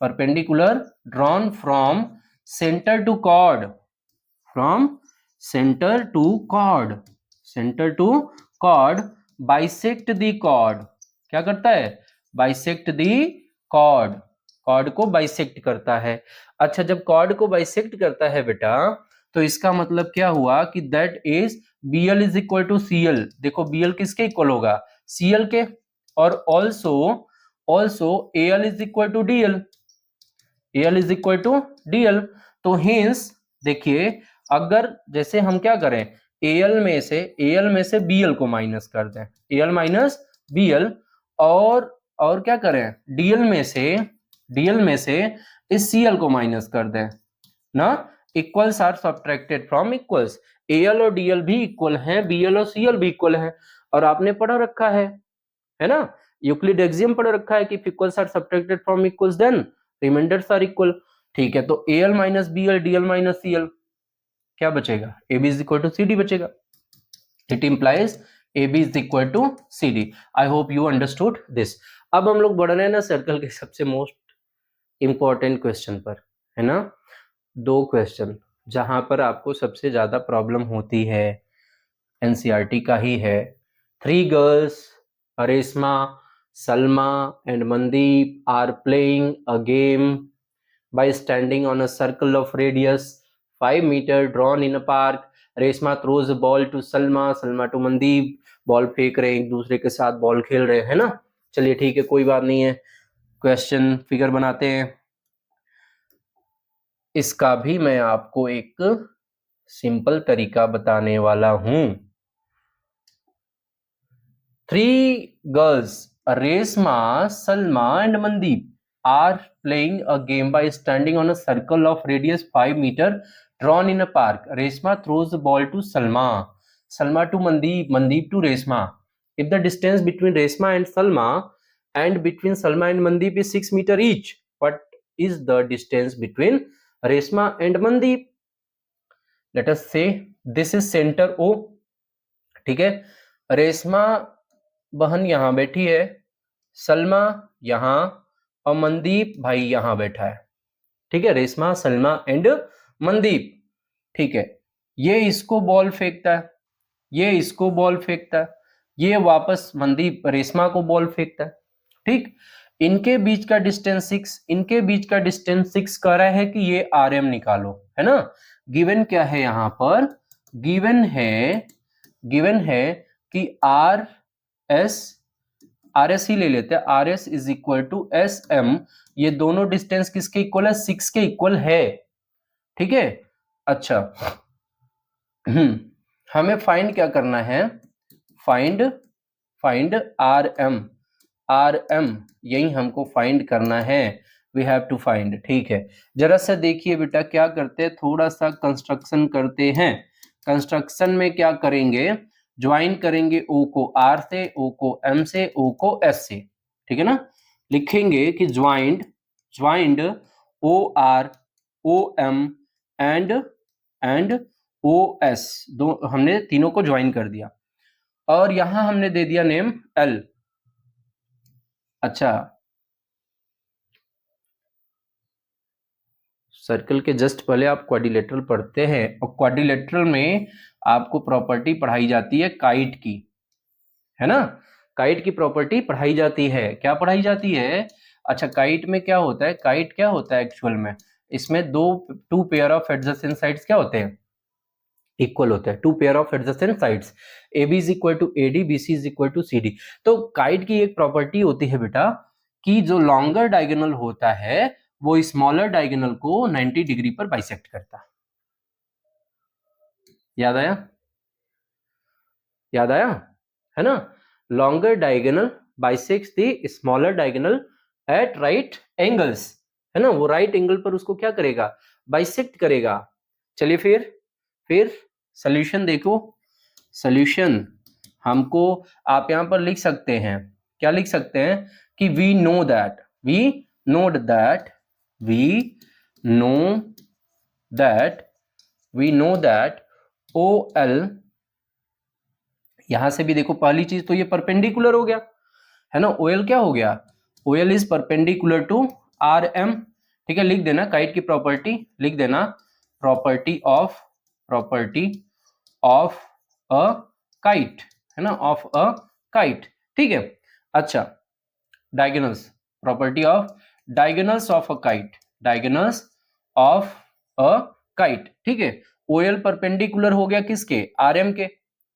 perpendicular drawn from center to chord, from center to chord bisect the chord, क्या करता है, bisect the chord को बाइसेक्ट करता है। अच्छा, जब कॉर्ड को बाइसेक्ट करता है बेटा, तो इसका मतलब क्या हुआ कि that is BL is equal to CL। देखो BL किसके इक्वल होगा, CL के, और also AL is equal to DL। तो हिंस देखिए, अगर जैसे हम क्या करें, AL में से BL को माइनस कर दें, AL माइनस BL, और क्या करें, DL में से इस CL को माइनस कर दें ना, equals are subtracted from equals, AL और DL भी इक्वल हैं, BL और CL भी इक्वल हैं, और आपने पढ़ा रखा है ना, यूक्लिड एक्सियम पढ़ रखा है कि if equals are subtracted from equals then remainders are equal। ठीक है, तो AL minus BL, DL minus CL, क्या बचेगा, AB is equal to CD बचेगा। It implies AB is equal to CD। I hope you understood this। अब हम लोग बढ़ रहे हैं ना सर्कल के सबसे मोस्ट इंपॉर्टेंट क्वेश्चन पर, है ना, दो क्वेश्चन जहां पर आपको सबसे ज्यादा प्रॉब्लम होती है, एनसीईआरटी का ही है। 3 girls Reshma, Salma and Mandeep are playing a game by standing on a circle of radius 5 meter drawn in a park। Reshma throws a ball to Salma, Salma to Mandeep, ball फेंक रहे हैं एक दूसरे के साथ, बॉल खेल रहे हैं ना। चलिए ठीक है, कोई बात नहीं है, क्वेश्चन फिगर बनाते हैं। इसका भी मैं आपको एक सिंपल तरीका बताने वाला हूं। 3 girls, Reshma, Salma and Mandeep are playing a game by standing on a circle of radius 5 meter drawn in a park। Reshma throws the ball to Salma, Salma to Mandeep, Mandeep to Reshma। If the distance between Reshma and Salma and between Salma and Mandeep is 6 meter each, what is the distance between Reshma and Mandeep? Let us say this is center O। ठीक है, रेशमा बहन यहां बैठी है, सलमा यहां, और मनदीप भाई यहां बैठा है। ठीक है, रेशमा, सलमा एंड मनदीप। ठीक है, ये इसको बॉल फेंकता है, ये इसको बॉल फेंकता है, ये वापस मनदीप रेशमा को बॉल फेंकता है। ठीक, इनके बीच का डिस्टेंस 6, इनके बीच का डिस्टेंस 6 कह रहा है कि ये RM निकालो, है ना। गिवन क्या है यहां पर, गिवन है कि आर एस ही ले लेते हैं, RS is equal to SM। ये दोनों डिस्टेंस किसके इक्वल है, 6 के इक्वल है। ठीक है, अच्छा, हमें फाइंड क्या करना है, फाइंड RM यही हमको फाइंड करना है, वी हैव टू फाइंड। ठीक है, जरा सा देखिए बेटा, क्या करते हैं, थोड़ा सा कंस्ट्रक्शन करते हैं। कंस्ट्रक्शन में क्या करेंगे, ज्वाइन करेंगे O को R से, O को M से, O को S से। ठीक है ना, लिखेंगे कि joined OR OM and OS, दो हमने तीनों को ज्वाइन कर दिया, और यहां हमने दे दिया नेम L। अच्छा, सर्कल के जस्ट पहले आप क्वाड्रिलेटरल पढ़ते हैं, और क्वाड्रिलेटरल में आपको प्रॉपर्टी पढ़ाई जाती है काइट की, है ना, काइट की प्रॉपर्टी पढ़ाई जाती है। क्या पढ़ाई जाती है, अच्छा, काइट में क्या होता है, काइट क्या होता है एक्चुअल में, इसमें two pair of adjacent sides क्या होते हैं, इक्वल होता है, two pair of adjacent sides, AB is equal to AD, BC is equal to CD। तो काइट की एक प्रॉपर्टी होती है बेटा कि जो लॉन्गर डायगोनल होता है वो स्मॉलर डायगोनल को 90 डिग्री पर बाइसेक्ट करता है। याद आया है ना, longer diagonal bisects the smaller diagonal at right angles. है ना, वो राइट एंगल पर उसको क्या करेगा, बाइसेक्ट करेगा। चलिए फिर सॉल्यूशन देखो। सॉल्यूशन हमको आप यहां पर लिख सकते हैं, क्या लिख सकते हैं कि we know that we know that O L, यहां से भी देखो पहली चीज तो ये परपेंडिकुलर हो गया, है ना, OL क्या हो गया, OL is perpendicular to RM। ठीक है, लिख देना काइट की प्रॉपर्टी, लिख देना प्रॉपर्टी ऑफ अ काइट, है ना, ऑफ अ काइट। ठीक है, अच्छा, diagonals, property of diagonals of a kite, diagonals of a kite. ठीक है, OL परपेंडिकुलर हो गया किसके, RM के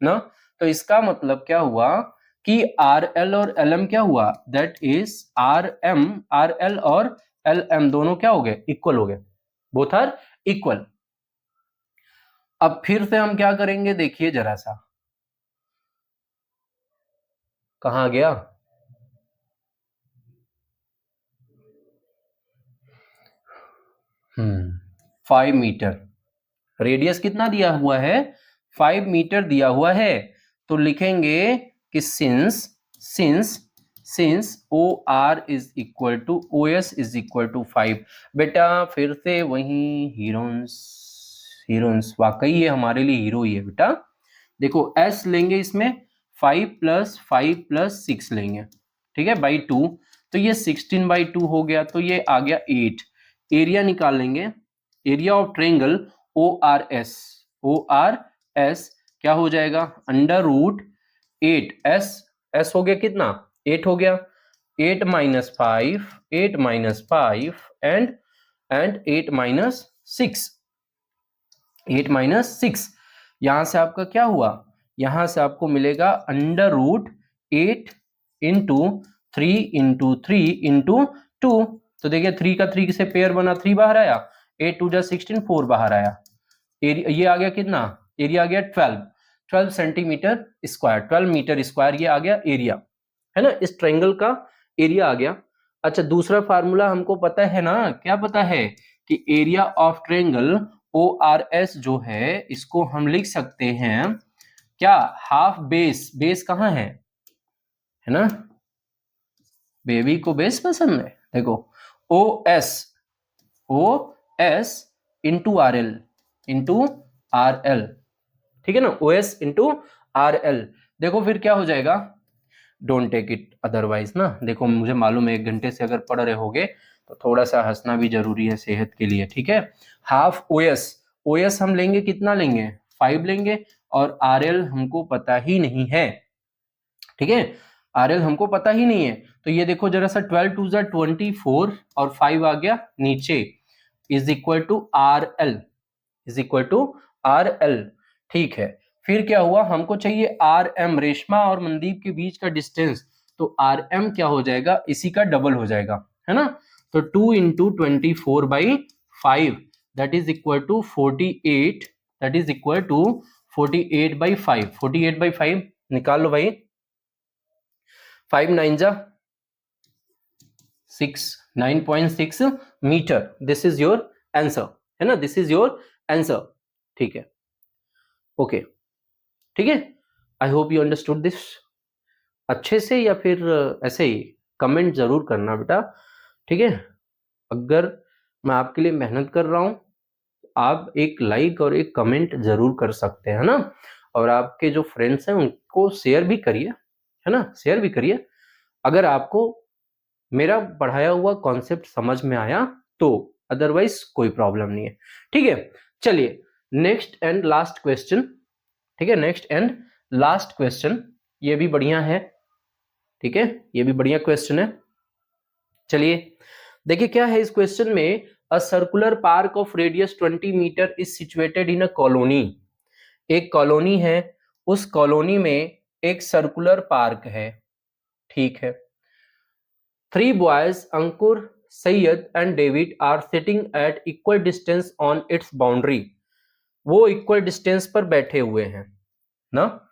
ना, तो इसका मतलब क्या हुआ कि RL और LM क्या हुआ, दैट इज RL और LM दोनों क्या हो गए, इक्वल हो गए, बोथ आर इक्वल। अब फिर से हम क्या करेंगे, देखिए जरा सा, कहां गया, 5 मीटर, रेडियस कितना दिया हुआ है, 5 मीटर दिया हुआ है, तो लिखेंगे कि since O R is equal to O S is equal to 5। बेटा फिर से वही हीरोन्स, वाकई ये हमारे लिए हीरो ही है बेटा। देखो एस लेंगे इसमें, 5 + 5 + 6 लेंगे, ठीक है, बाई 2, तो ये 16/2 हो गया, तो ये आ गया 8। एरिया निकाल लेंगे, area of triangle O R S क्या हो जाएगा, √8, एस हो गया कितना, 8 हो गया, 8 - 5 एंड 8 - 6, 8 - 6, यहां से आपका क्या हुआ, यहां से आपको मिलेगा √8 × 3 × 3 × 2। तो देखिए 3 का 3 से पेयर बना, 3 बाहर आया, 8 × 2 = 16, 4 बाहर आया, एरिया ये आ गया कितना, एरिया आ गया 12 सेंटीमीटर स्क्वायर, 12 मीटर स्क्वायर, ये आ गया एरिया, है ना, इस ट्रायंगल का एरिया आ गया। अच्छा, दूसरा फार्मूला हमको पता है ना, क्या पता है कि एरिया ऑफ ट्रायंगल ORS जो है इसको हम लिख सकते हैं क्या, हाफ बेस, बेस कहाँ है ना, बेबी को बेस पसंद है, देखो OS × RL, ठीक है ना, OS × RL। देखो फिर क्या हो जाएगा, डोंट टेक इट अदरवाइज ना, देखो मुझे मालूम है 1 घंटे से अगर पढ़ रहे होगे तो थोड़ा सा हंसना भी जरूरी है सेहत के लिए, ठीक है। हाफ OS हम लेंगे, कितना लेंगे, 5 लेंगे, और RL हमको पता ही नहीं है, ठीक है, RL हमको पता ही नहीं है, तो ये देखो जरा सा, 12 × 2 = 24 और 5 आ गया नीचे, इज इक्वल टू RL, ठीक है। फिर क्या हुआ, हमको चाहिए RM, रेशमा और मनदीप के बीच का डिस्टेंस, तो RM क्या हो जाएगा, इसी का डबल हो जाएगा, है ना, तो 2 × 24/5 that is equal to 48, that is equal to 48/5, 48/5 निकाल लो भाई, 5 × 9 = 6, 9.6 metre, this is your answer, है ना, दिस इज योर आंसर, ठीक है, ओके, ठीक है, आई होप यू अंडरस्टूड दिस अच्छे से, या फिर ऐसे ही कमेंट जरूर करना बेटा, ठीक है। अगर मैं आपके लिए मेहनत कर रहा हूं, आप एक लाइक और एक कमेंट जरूर कर सकते हैं ना, और आपके जो फ्रेंड्स हैं उनको शेयर भी करिए, है ना, शेयर भी करिए, अगर आपको मेरा पढ़ाया हुआ कॉन्सेप्ट समझ में आया तो, अदरवाइज कोई प्रॉब्लम नहीं है, ठीक है। चलिए नेक्स्ट एंड लास्ट क्वेश्चन, ठीक है, नेक्स्ट एंड लास्ट क्वेश्चन, ये भी बढ़िया है, ठीक है, ये भी बढ़िया क्वेश्चन है। चलिए देखिए क्या है इस क्वेश्चन में, a circular park of radius 20 metre is situated in a colony, एक कॉलोनी है, उस कॉलोनी में एक सर्कुलर पार्क है, ठीक है। 3 boys, Ankur, Syed and David are sitting at equal distance on its boundary, वो इक्वल डिस्टेंस पर बैठे हुए हैं ना,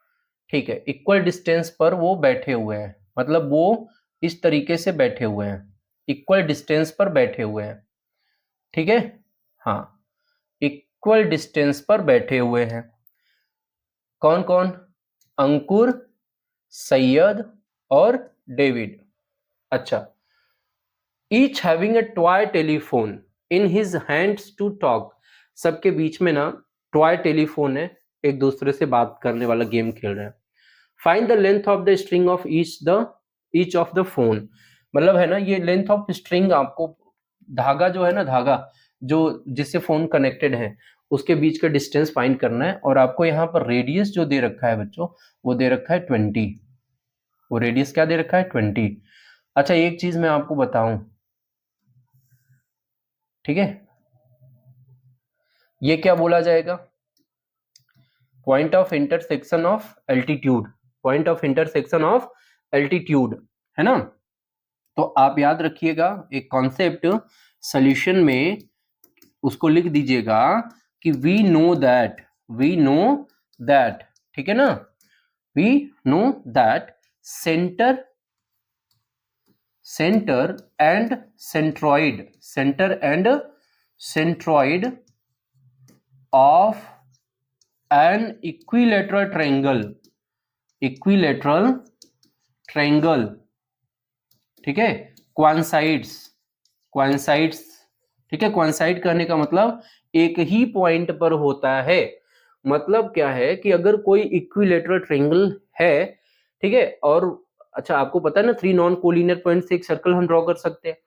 ठीक है, इक्वल डिस्टेंस पर वो बैठे हुए हैं, मतलब वो इस तरीके से बैठे हुए हैं, इक्वल डिस्टेंस पर बैठे हुए हैं, ठीक है, हाँ, इक्वल डिस्टेंस पर बैठे हुए हैं। कौन कौन? अंकुर, सैयद और डेविड। अच्छा, each having a toy telephone in his hands to talk. सबके बीच में ना टॉय टेलीफोन है, एक दूसरे से बात करने वाला गेम खेल रहे हैं। Find the length of the string of each of the phone. मतलब है ना, ये लेंथ ऑफ स्ट्रिंग, आपको धागा जो है ना, धागा जो जिससे फोन कनेक्टेड है, उसके बीच का डिस्टेंस फाइंड करना है। और आपको यहाँ पर रेडियस जो दे रखा है बच्चों, वो दे रखा है 20। वो रेडियस क्या दे रखा है? 20। अच्छा, एक चीज मैं आपको बताऊं, ठीक है, ये क्या बोला जाएगा? Point of intersection of altitude. Point of intersection of altitude, है ना। तो आप याद रखिएगा एक कॉन्सेप्ट, सॉल्यूशन में उसको लिख दीजिएगा कि वी नो दैट, ठीक है ना, we know that centre and centroid of an equilateral triangle, ठीक है, क्वांसाइड्स, ठीक है। क्वांसाइड करने का मतलब एक ही पॉइंट पर होता है। मतलब क्या है कि अगर कोई इक्विलेटरल ट्रायंगल है, ठीक है, और अच्छा आपको पता है ना, 3 नॉन कोलिनियर पॉइंट से एक सर्कल हम ड्रॉ कर सकते हैं।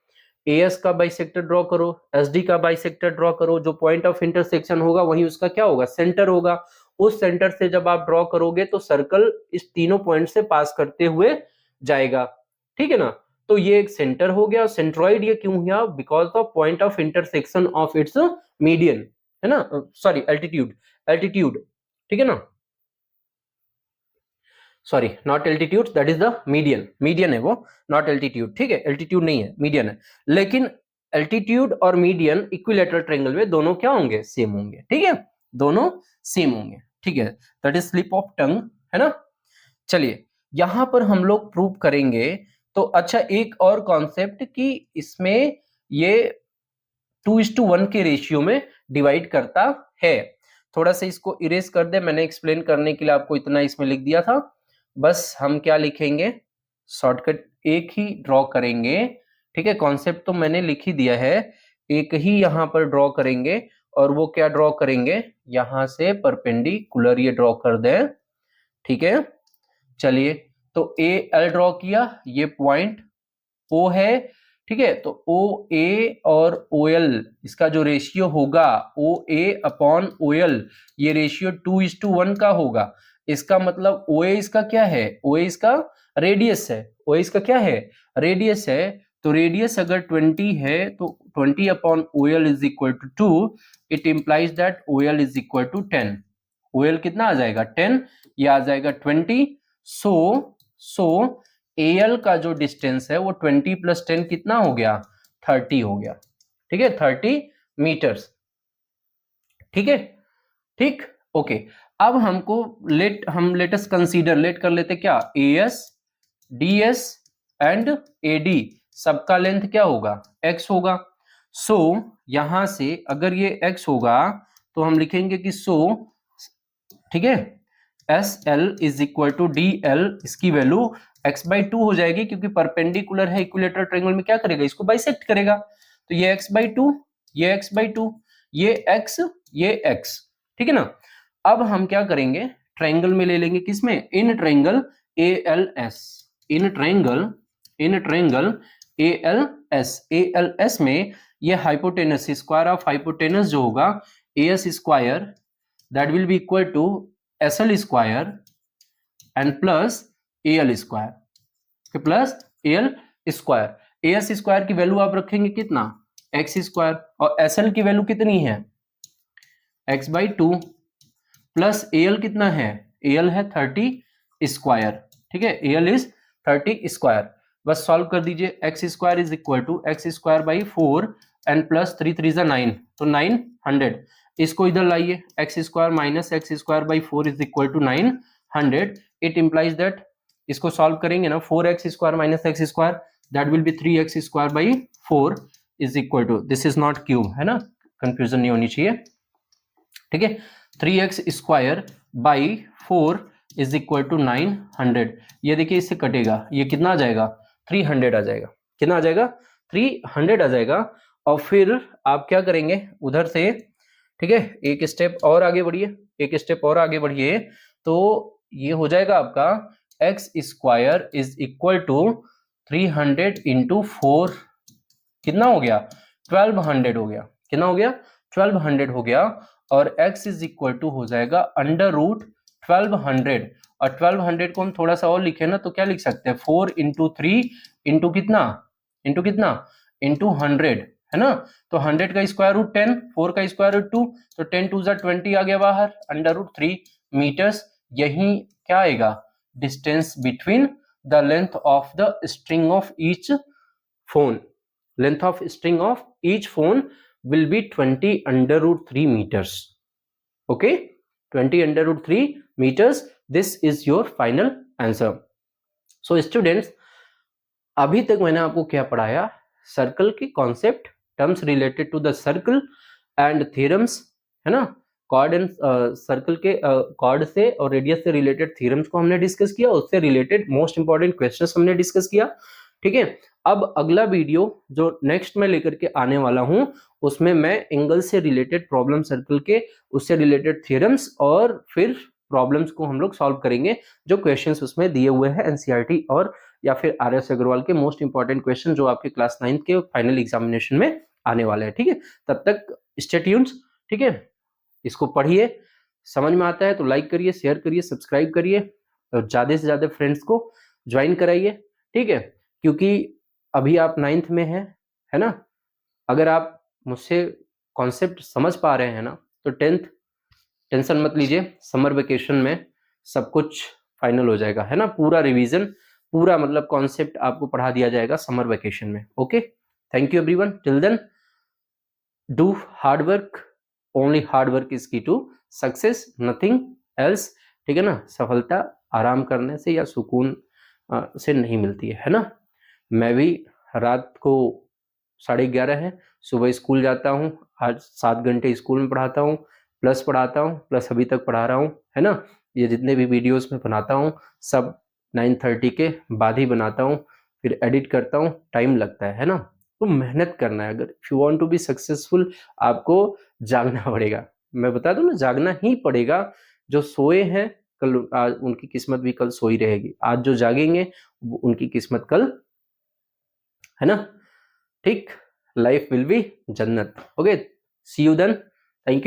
एएस का बाइसेक्टर ड्रॉ करो, एसडी का बाइसेक्टर ड्रॉ करो, जो पॉइंट ऑफ इंटरसेक्शन होगा वही उसका क्या होगा? सेंटर होगा। उस सेंटर से जब आप ड्रॉ करोगे तो सर्कल इस तीनों पॉइंट से पास करते हुए जाएगा, ठीक है ना। तो ये एक सेंटर हो गया। सेंट्रॉइड ये क्यों हुआ? Because of point of intersection of its median, है ना, सॉरी एल्टीट्यूड, ठीक है ना, sorry not altitude, that is the median है वो, नॉट एल्टीट्यूड, ठीक है, एल्टीट्यूड नहीं है, मीडियन है। लेकिन एल्टीट्यूड और मीडियन इक्विलेटरल ट्रायंगल में दोनों क्या होंगे? सेम होंगे, ठीक है, दोनों सेम होंगे, ठीक है। That is slip of tongue, है ना। चलिए, यहां पर हम लोग प्रूव करेंगे। तो अच्छा, एक और कॉन्सेप्ट कि इसमें ये 2:1 के रेशियो में डिवाइड करता है। थोड़ा सा इसको इरेज कर दे, मैंने एक्सप्लेन करने के लिए आपको इतना इसमें लिख दिया था। बस हम क्या लिखेंगे? शॉर्टकट एक ही ड्रॉ करेंगे, ठीक है। कॉन्सेप्ट तो मैंने लिख ही दिया है, एक ही यहां पर ड्रॉ करेंगे। और वो क्या ड्रॉ करेंगे? यहां से परपेंडिकुलर ये ड्रॉ कर दें, ठीक है। चलिए, तो ए एल ड्रॉ किया, ये पॉइंट ओ है, ठीक है। तो ओ ए और ओ एल, इसका जो रेशियो होगा ओ ए अपॉन ओ एल, ये रेशियो 2:1 का होगा। इसका मतलब ओ ए इसका क्या है? ओ ए इसका रेडियस है। ओ ए इसका क्या है? रेडियस है। तो रेडियस अगर 20 है तो 20 upon O L is equal to 2। It implies that O L is equal to 10। O L कितना आ जाएगा? 10, ये आ जाएगा 20। सो एल का जो डिस्टेंस है वो 20 + 10 कितना हो गया? 30 हो गया, ठीक है, 30 मीटर्स, ठीक है, ठीक, ओके। अब हमको लेटस कंसीडर, लेट कर लेते क्या? एएस, डीएस एंड एडी, सबका लेंथ क्या होगा? एक्स होगा। सो यहां से अगर ये एक्स होगा तो हम लिखेंगे कि ठीक है, S L is equal to D L, इसकी वैल्यू x/2 हो जाएगी, क्योंकि परपेंडिकुलर है इक्विलेटरल ट्रायंगल में, क्या करेगा? इसको बाइसेक्ट करेगा। तो ये x/2, ये x/2, ये x, ये x, ठीक है ना। अब हम क्या करेंगे? ट्रायंगल में ले लेंगे, किसमें? In triangle ALS, in triangle ALS में ये हाइपोटेनस, स्क्वायर ऑफ हाइपोटेनस जो होगा AS square, that will be equal to SL square and plus AL square, plus AL square. AS square की वैल्यू आप रखेंगे कितना? x स्क्वायर, और SL की वैल्यू कितनी है? x/2 प्लस AL कितना है? AL है 30 स्क्वायर, ठीक है, AL इज 30 स्क्वायर। बस सॉल्व कर दीजिए। x square is equal to x square by 4 and plus 3 3 9, तो 900। इसको इधर लाइए, x square minus x square by 4 is equal to 900। It implies that, इसको सॉल्व करेंगे ना, 4x square minus x square, that will be 3x square by 4। Is equal to, this is not cube है ना, confusion नहीं होनी चाहिए, ठीक है। 3x square by 4 is equal to 900। ये देखिए इससे कटेगा, ये कितना आ जाएगा, 300 आ जाएगा। कितना आ जाएगा, 300 आ जाएगा। और फिर आप क्या करेंगे उधर से, ठीक है, एक स्टेप और आगे बढ़िए, एक स्टेप और आगे बढ़िए, तो ये हो जाएगा आपका x square is equal to 300 into 4, कितना हो गया, 1200 हो गया। कितना हो गया, 1200 हो गया। और x इज इक्वल टू हो जाएगा अंडर रूट 1200। और 1200 को हम थोड़ा सा और लिखे ना तो क्या लिख सकते हैं, 4 इंटू 3 इंटू कितना, इंटू कितना, इंटू 100 है ना। तो 100 का स्क्वायर रूट 10, 4 का स्क्वायर रूट 2, तो 10 टू जा 20 आ गया बाहर, अंडर रूट 3 मीटर्स। यही क्या आएगा, distance between the length of the string of each phone. Length of string of each phone will be 20 under root 3 meters. Okay, 20 under root 3 meters. This is your final answer. So students, अभी तक मैंने आपको क्या पढ़ाया, circle की concept, terms related to the circle and theorems, है ना। Chord and circle के कॉर्ड से और रेडियस से रिलेटेड थ्योरम्स को हमने डिस्कस किया, उससे रिलेटेड मोस्ट इंपॉर्टेंट क्वेश्चंस हमने डिस्कस किया, ठीक है। अब अगला वीडियो जो नेक्स्ट में लेकर के आने वाला हूं, उसमें मैं एंगल से रिलेटेड प्रॉब्लम, सर्कल के उससे रिलेटेड थ्योरम्स और फिर प्रॉब्लम्स को हम लोग सॉल्व करेंगे, जो क्वेश्चंस उसमें दिए हुए हैं एनसीईआरटी और या फिर आर.एस. अग्रवाल के मोस्ट इंपॉर्टेंट क्वेश्चन जो आपके क्लास 9 के फाइनल एग्जामिनेशन में आने वाले हैं, ठीक है। तब तक स्टे ट्यून्ड, ठीक है। इसको पढ़िए, समझ में आता है तो लाइक करिए, शेयर करिए, सब्सक्राइब करिए और ज्यादा से ज्यादा फ्रेंड्स को ज्वाइन कराइए, ठीक है। क्योंकि अभी आप 9th में हैं, है ना। अगर आप मुझसे कॉन्सेप्ट समझ पा रहे हैं ना, तो 10th टेंशन मत लीजिए, समर वेकेशन में सब कुछ फाइनल हो जाएगा, है ना। पूरा रिवीजन, पूरा मतलब कॉन्सेप्ट आपको पढ़ा दिया जाएगा समर वेकेशन में। Okay, thank you everyone, till then do hard work, only hard work is key to success, nothing else, ठीक है ना। सफलता आराम करने से या सुकून से नहीं मिलती है ना। मैं भी रात को 11:30 है, सुबह स्कूल जाता हूँ, आज 7 घंटे स्कूल में पढ़ाता हूँ, प्लस पढ़ाता हूँ, प्लस अभी तक पढ़ा रहा हूँ, है ना। ये जितने भी वीडियोस में बनाता हूँ सब 9:30 के बाद ही बनाता हूँ, फिर एडिट करता हूँ, टाइम लगता है ना। तो मेहनत करना है, अगर if you want to be successful आपको जागना पड़ेगा। मैं बता दूं ना, जागना ही पड़ेगा। जो सोए हैं कल, आज उनकी किस्मत भी कल सोई रहेगी। आज जो जागेंगे उनकी किस्मत कल, है ना। ठीक, लाइफ विल बी जन्नत। Okay, see you then, thank you.